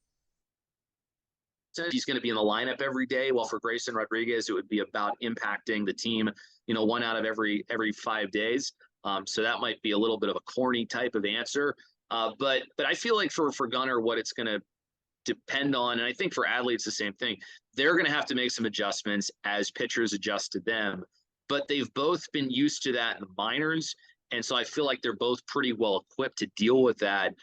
He's going to be in the lineup every day. While for Grayson Rodriguez, it would be about impacting the team, one out of every 5 days. So that might be a little bit of a corny type of answer. But I feel like for Gunnar, what it's going to depend on, and I think for Adley, it's the same thing. They're going to have to make some adjustments as pitchers adjust to them. But they've both been used to that in the minors. And so I feel like they're both pretty well equipped to deal with that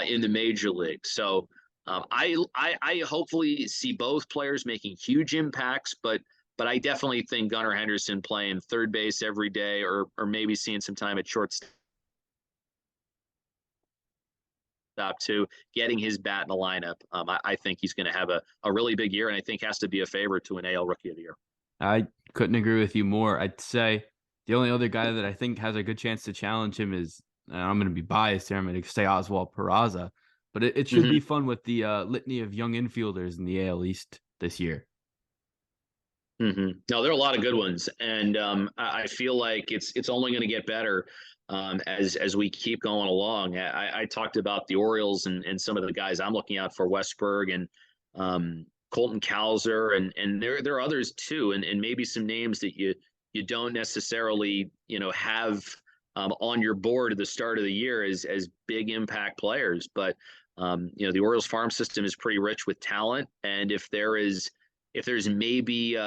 in the major league. So I hopefully see both players making huge impacts, but I definitely think Gunnar Henderson playing third base every day, or maybe seeing some time at shortstop too, getting his bat in the lineup. I think he's going to have a really big year, and I think has to be a favorite to an AL Rookie of the Year. I couldn't agree with you more. I'd say the only other guy that I think has a good chance to challenge him is, and I'm going to be biased here, I'm going to say Oswald Peraza, but it should Mm-hmm. be fun with the litany of young infielders in the AL East this year. Mm-hmm. No, there are a lot of good ones, and I feel like it's only going to get better as we keep going along. I talked about the Orioles and some of the guys I'm looking out for, Westberg and Colton Cowser, and there are others too, and maybe some names that you don't necessarily have on your board at the start of the year as big impact players, but the Orioles farm system is pretty rich with talent, and if there's maybe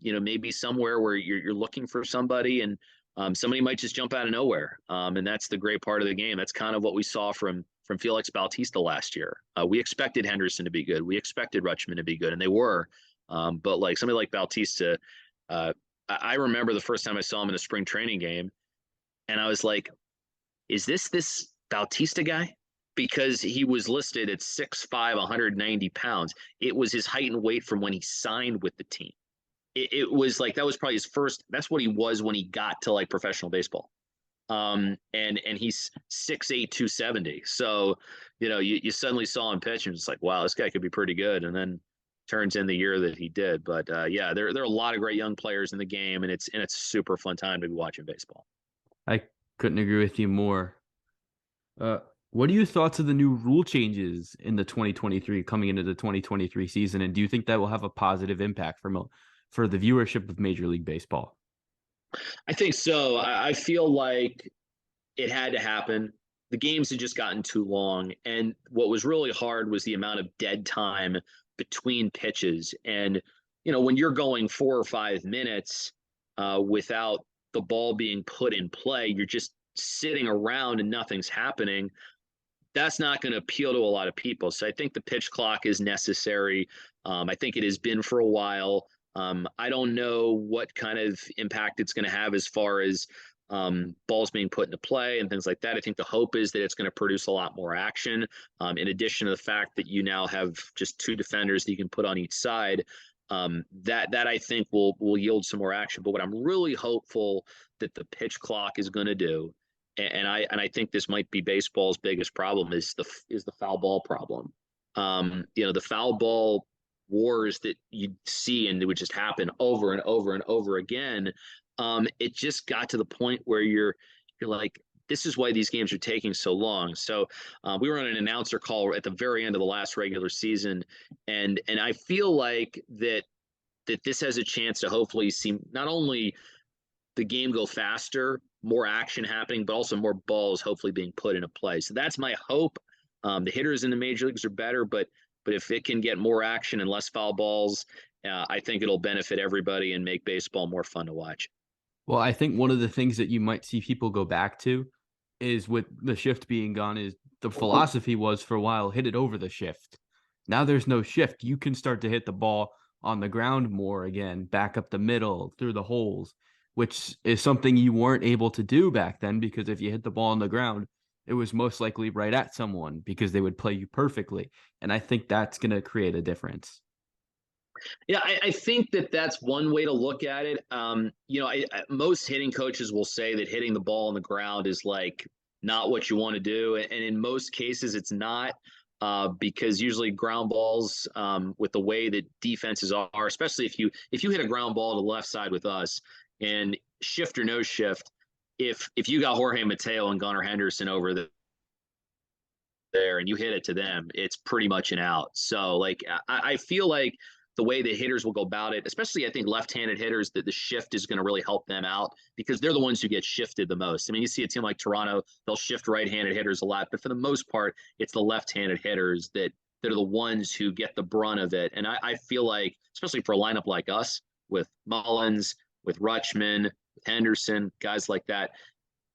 maybe somewhere where you're looking for somebody, and somebody might just jump out of nowhere, and that's the great part of the game. That's kind of what we saw from Felix Bautista last year. We expected Henderson to be good, we expected Rutschman to be good, and they were. But like somebody like Bautista, I remember the first time I saw him in a spring training game, and I was like, "Is this Bautista guy?" Because he was listed at 6'5", 190 pounds. It was his height and weight from when he signed with the team. It was like that was probably his first. That's what he was when he got to like professional baseball. And he's 6'8", 270. So you suddenly saw him pitch and it's like, wow, this guy could be pretty good. And then turns in the year that he did. But yeah, there are a lot of great young players in the game, and it's a super fun time to be watching baseball. I couldn't agree with you more. What are your thoughts of the new rule changes in the 2023 coming into the 2023 season, and do you think that will have a positive impact for the viewership of Major League Baseball? I think so. I feel like it had to happen. The games had just gotten too long, and what was really hard was the amount of dead time between pitches. And when you're going 4 or 5 minutes without the ball being put in play, you're just sitting around and nothing's happening. That's not going to appeal to a lot of people. So I think the pitch clock is necessary. I think it has been for a while. I don't know what kind of impact it's going to have as far as balls being put into play and things like that. I think the hope is that it's going to produce a lot more action. In addition to the fact that you now have just two defenders that you can put on each side, that I think will yield some more action. But what I'm really hopeful that the pitch clock is going to do, and I think this might be baseball's biggest problem, is the foul ball problem. The foul ball wars that you see and it would just happen over and over and over again. It just got to the point where you're like, this is why these games are taking so long. So we were on an announcer call at the very end of the last regular season, and I feel like that this has a chance to hopefully see not only the game go faster, more action happening, but also more balls hopefully being put into play. So that's my hope. The hitters in the major leagues are better, but if it can get more action and less foul balls, I think it'll benefit everybody and make baseball more fun to watch. Well, I think one of the things that you might see people go back to is with the shift being gone is the philosophy was for a while, hit it over the shift. Now there's no shift. You can start to hit the ball on the ground more again, back up the middle, through the holes, which is something you weren't able to do back then because if you hit the ball on the ground, it was most likely right at someone because they would play you perfectly. And I think that's going to create a difference. Yeah, I think that that's one way to look at it. Most hitting coaches will say that hitting the ball on the ground is like not what you want to do, and in most cases, it's not. Because usually ground balls, with the way that defenses are, especially if you hit a ground ball to the left side with us, and shift or no shift, if you got Jorge Mateo and Gunnar Henderson over there and you hit it to them, it's pretty much an out. So like I feel like the way the hitters will go about it, especially I think left-handed hitters, that the shift is going to really help them out because they're the ones who get shifted the most. I mean, you see a team like Toronto, they'll shift right-handed hitters a lot, but for the most part, it's the left-handed hitters that are the ones who get the brunt of it. And I feel like, especially for a lineup like us with Mullins, with Rutschman, with Henderson, guys like that,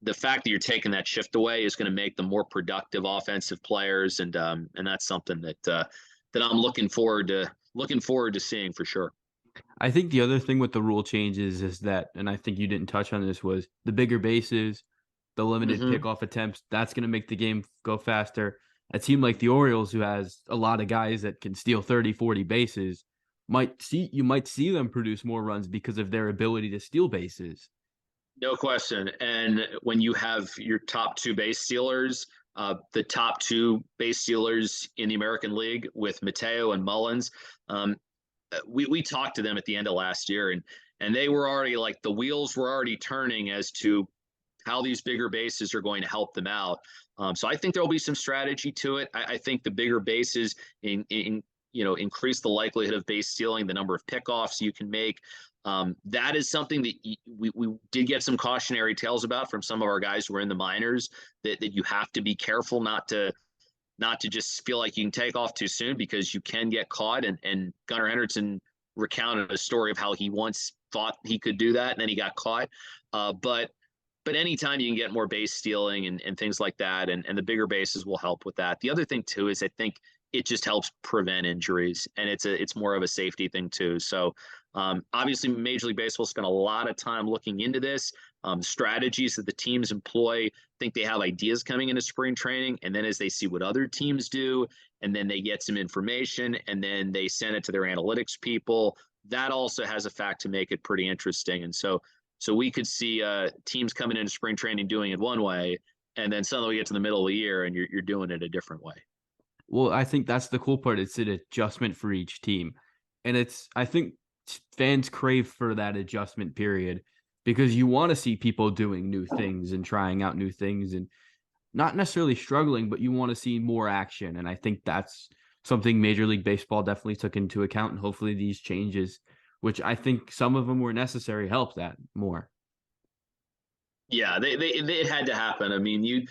the fact that you're taking that shift away is going to make them more productive offensive players, and that's something that I'm looking forward to seeing for sure. I think the other thing with the rule changes is that, and I think you didn't touch on this, was the bigger bases, the limited Mm-hmm. pickoff attempts. That's going to make the game go faster. A team like the Orioles, who has a lot of guys that can steal 30, 40 bases, you might see them produce more runs because of their ability to steal bases. No question. And when you have your top two base stealers, the top two base stealers in the American League with Mateo and Mullins, um, we talked to them at the end of last year, and they were already like the wheels were already turning as to how these bigger bases are going to help them out. So I think there will be some strategy to it. I think the bigger bases increase the likelihood of base stealing, the number of pickoffs you can make. That is something that we did get some cautionary tales about from some of our guys who were in the minors, that you have to be careful not to just feel like you can take off too soon because you can get caught. And Gunnar Henderson recounted a story of how he once thought he could do that and then he got caught. But anytime you can get more base stealing and things like that, and the bigger bases will help with that. The other thing too is I think it just helps prevent injuries, and it's more of a safety thing too. So obviously, Major League Baseball spent a lot of time looking into this, strategies that the teams employ. I think they have ideas coming into spring training, and then as they see what other teams do, and then they get some information, and then they send it to their analytics people. That also has a fact to make it pretty interesting. And so we could see teams coming into spring training doing it one way, and then suddenly we get to the middle of the year and you're doing it a different way. Well, I think that's the cool part. It's an adjustment for each team. And I think fans crave for that adjustment period because you want to see people doing new things and trying out new things and not necessarily struggling, but you want to see more action. And I think that's something Major League Baseball definitely took into account. And hopefully these changes, which I think some of them were necessary, help that more. Yeah, it had to happen. I mean,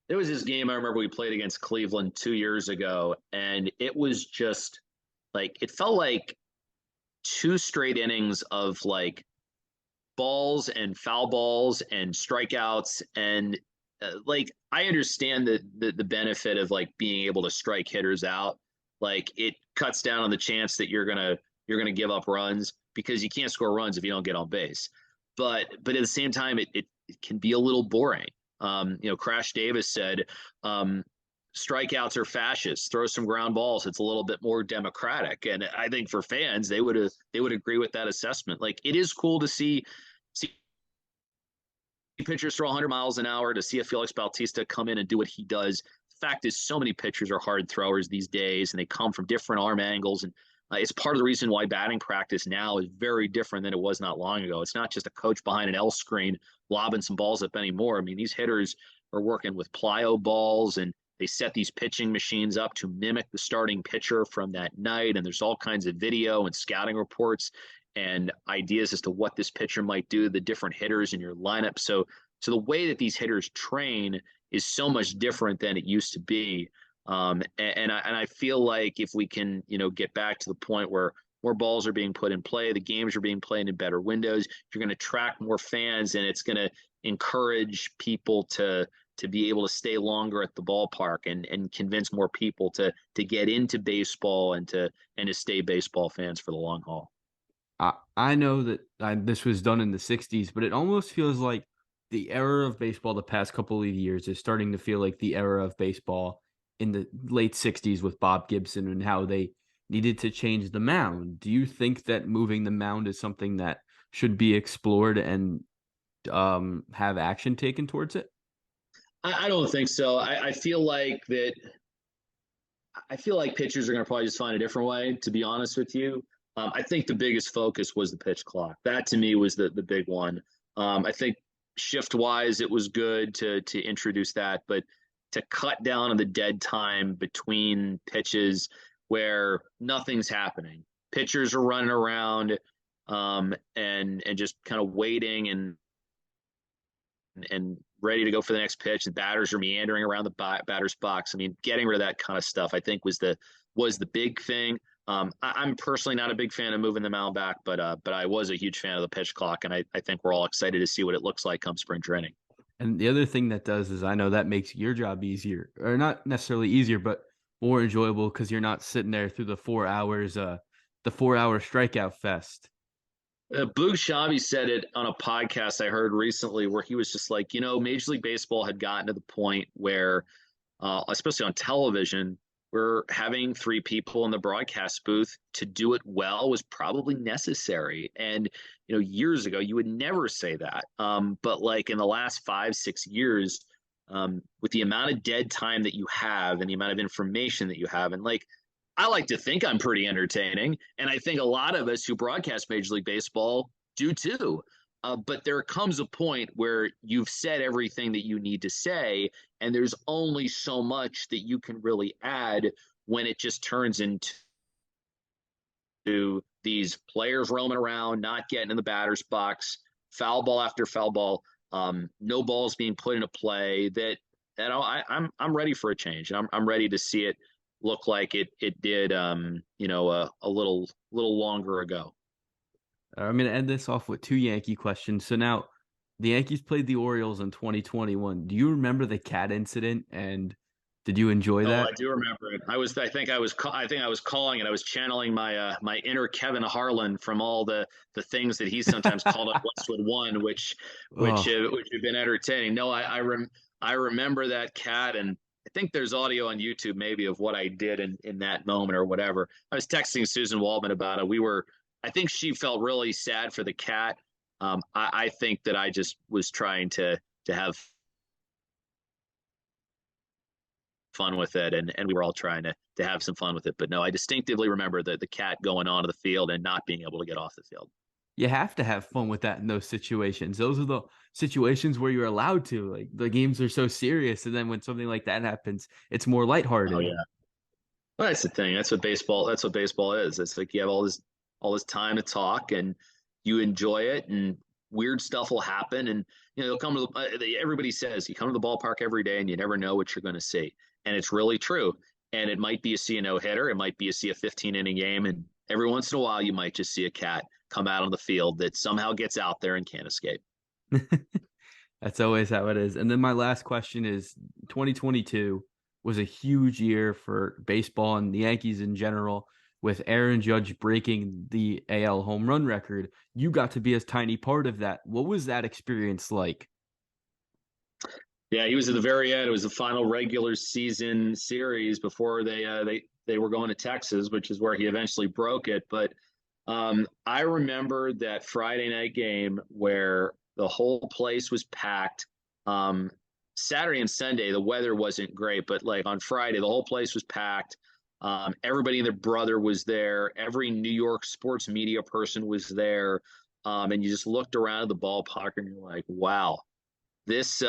there was this game I remember we played against Cleveland 2 years ago, and it was just like it felt like two straight innings of like balls and foul balls and strikeouts, and like I understand the benefit of like being able to strike hitters out. Like it cuts down on the chance that you're gonna give up runs because you can't score runs if you don't get on base. But at the same time, it can be a little boring. Crash Davis said, strikeouts are fascists. Throw some ground balls. It's a little bit more democratic. And I think for fans, they would agree with that assessment. Like it is cool to see pitchers throw 100 miles an hour, to see a Felix Bautista come in and do what he does. The fact is, so many pitchers are hard throwers these days, and they come from different arm angles. And it's part of the reason why batting practice now is very different than it was not long ago. It's not just a coach behind an L screen lobbing some balls up anymore. I mean, these hitters are working with plyo balls, and they set these pitching machines up to mimic the starting pitcher from that night. And there's all kinds of video and scouting reports and ideas as to what this pitcher might do, the different hitters in your lineup. So the way that these hitters train is so much different than it used to be. And I feel like if we can, get back to the point where more balls are being put in play, the games are being played in better windows, you're going to attract more fans, and it's going to encourage people to to be able to stay longer at the ballpark and convince more people to get into baseball and to stay baseball fans for the long haul. I know that this was done in the 60s, but it almost feels like the era of baseball the past couple of years is starting to feel like the era of baseball in the late 60s with Bob Gibson and how they needed to change the mound. Do you think that moving the mound is something that should be explored and have action taken towards it? I don't think so. I feel like pitchers are going to probably just find a different way, to be honest with you. I think the biggest focus was the pitch clock. That to me was the big one. I think shift wise, it was good to introduce that, but to cut down on the dead time between pitches where nothing's happening, pitchers are running around and just kind of waiting and ready to go for the next pitch. The batters are meandering around the batter's box. I mean, getting rid of that kind of stuff, I think, was the big thing. I'm personally not a big fan of moving the mound back, but I was a huge fan of the pitch clock, and I think we're all excited to see what it looks like come spring training. And the other thing that does is I know that makes your job easier, or not necessarily easier, but more enjoyable because you're not sitting there through the 4 hour strikeout fest. Boog Shabby said it on a podcast I heard recently where he was just like, Major League Baseball had gotten to the point where, especially on television, where having three people in the broadcast booth to do it well was probably necessary. And, years ago, you would never say that. But like in the last 5, 6 years, with the amount of dead time that you have and the amount of information that you have, and like, I like to think I'm pretty entertaining, and I think a lot of us who broadcast Major League Baseball do too. But there comes a point where you've said everything that you need to say, and there's only so much that you can really add when it just turns into these players roaming around, not getting in the batter's box, foul ball after foul ball, no balls being put into play. I'm ready for a change, and I'm ready to see it look like it did a little longer ago. I'm going to end this off with two Yankee questions. So now the Yankees played the Orioles in 2021. Do you remember the cat incident, and did you enjoy Oh, I that? do remember it. I think I was calling it. I was channeling my inner Kevin Harlan from all the things that he sometimes called up Westwood One, Oh, which have been entertaining. No, I remember that cat, and I think there's audio on YouTube maybe of what I did in that moment or whatever. I was texting Susan Waldman about it. I think she felt really sad for the cat. I think that I just was trying to have fun with it, and we were all trying to have some fun with it. But no, I distinctively remember the cat going onto the field and not being able to get off the field. you have to have fun with that in those situations. Those are the situations where you're allowed to. Like the games are so serious, and then when something like that happens, it's more Oh lighthearted. yeah. Well, that's the thing. That's what baseball is. It's like you have all this time to talk and you enjoy it, and weird stuff will happen. And you'll come to everybody says you come to the ballpark every day and you never know what you're going to see, and it's really true. And it might be a no hitter, it might be a 15 inning game, and every once in a while you might just see a cat come out on the field that somehow gets out there and can't escape. That's always how it is. And then my last question is 2022 was a huge year for baseball and the Yankees in general, with Aaron Judge breaking the AL home run record. You got to be a tiny part of that. What was that experience like? Yeah, he was at the very end. It was the final regular season series before they were going to Texas, which is where he eventually broke it. But I remember that Friday night game where the whole place was packed. Um, Saturday and Sunday, the weather wasn't great, but like on Friday, the whole place was packed. Everybody and their brother was there. Every New York sports media person was there. And you just looked around at the ballpark and you're like, wow, this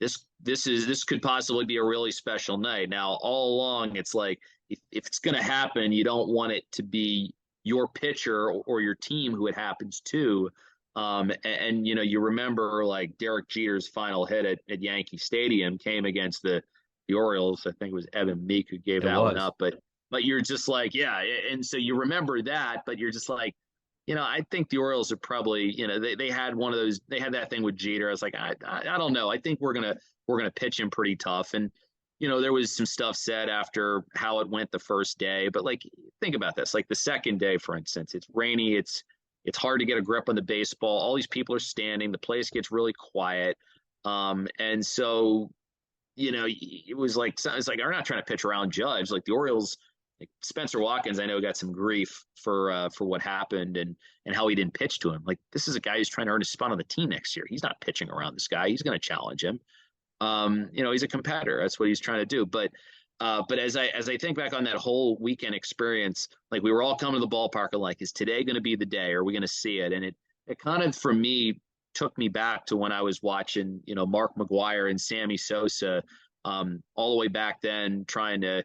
this could possibly be a really special night. Now, all along, it's like if it's going to happen, you don't want it to be your pitcher or your team who it happens to. You remember like Derek Jeter's final hit at Yankee Stadium came against the Orioles. I think it was Evan Meek who gave It that one was. up, but you're just like, yeah, and so you remember that, but you're just like, I think the Orioles are probably, they had one of those, they had that thing with Jeter. I was like, I don't know. I think we're gonna pitch him pretty tough. And there was some stuff said after how it went the first day, but like think about this. Like the second day, for instance, it's rainy, it's hard to get a grip on the baseball. All these people are standing, the place gets really quiet. And so it's like we're not trying to pitch around Judge. Like the Orioles, like Spencer Watkins, I know got some grief for what happened and how he didn't pitch to him. Like this is a guy who's trying to earn a spot on the team next year. He's not pitching around this guy. He's going to challenge him. He's a competitor. That's what he's trying to do. But as I think back on that whole weekend experience, like we were all coming to the ballpark and like, is today going to be the day? Are we going to see it? And it kind of for me took me back to when I was watching, Mark McGwire and Sammy Sosa, all the way back then, trying to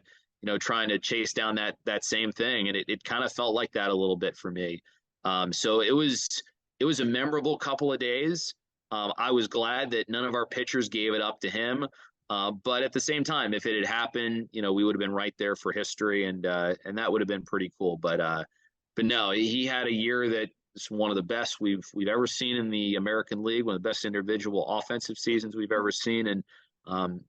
chase down that same thing, and it kind of felt like that a little bit for me. So it was a memorable couple of days. I was glad that none of our pitchers gave it up to him. But at the same time, if it had happened, we would have been right there for history, and that would have been pretty cool. But no, he had a year that is one of the best we've ever seen in the American League, one of the best individual offensive seasons we've ever seen, and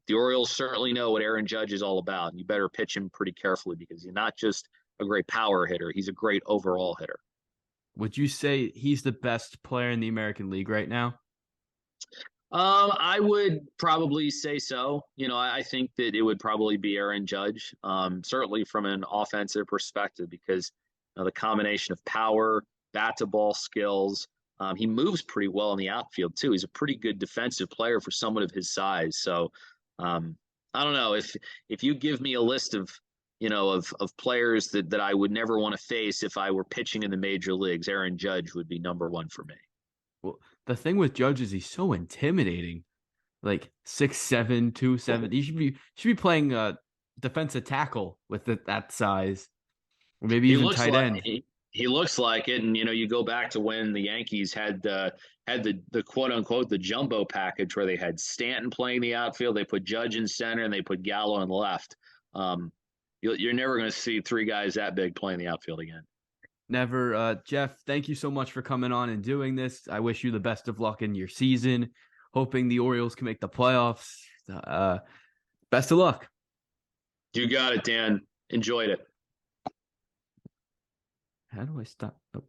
the Orioles certainly know what Aaron Judge is all about. And you better pitch him pretty carefully because he's not just a great power hitter; he's a great overall hitter. Would you say he's the best player in the American League right now? I would probably say so. I think that it would probably be Aaron Judge, certainly from an offensive perspective, because the combination of power, bat to ball skills, he moves pretty well in the outfield too. He's a pretty good defensive player for someone of his size. So I don't know if you give me a list of players that I would never want to face if I were pitching in the major leagues, Aaron Judge would be number one for me. Well, the thing with Judge is he's so intimidating. Like 6'7", 270. He should be playing defensive tackle with that size, or maybe He even looks tight like end. he looks like it, and you go back to when the Yankees had the quote unquote the jumbo package where they had Stanton playing the outfield, they put Judge in center, and they put Gallo in left. You're never going to see three guys that big playing the outfield again. Never. Geoff, thank you so much for coming on and doing this. I wish you the best of luck in your season. Hoping the Orioles can make the playoffs. Best of luck. You got it, Dan. Enjoyed it. How do I stop? Oh.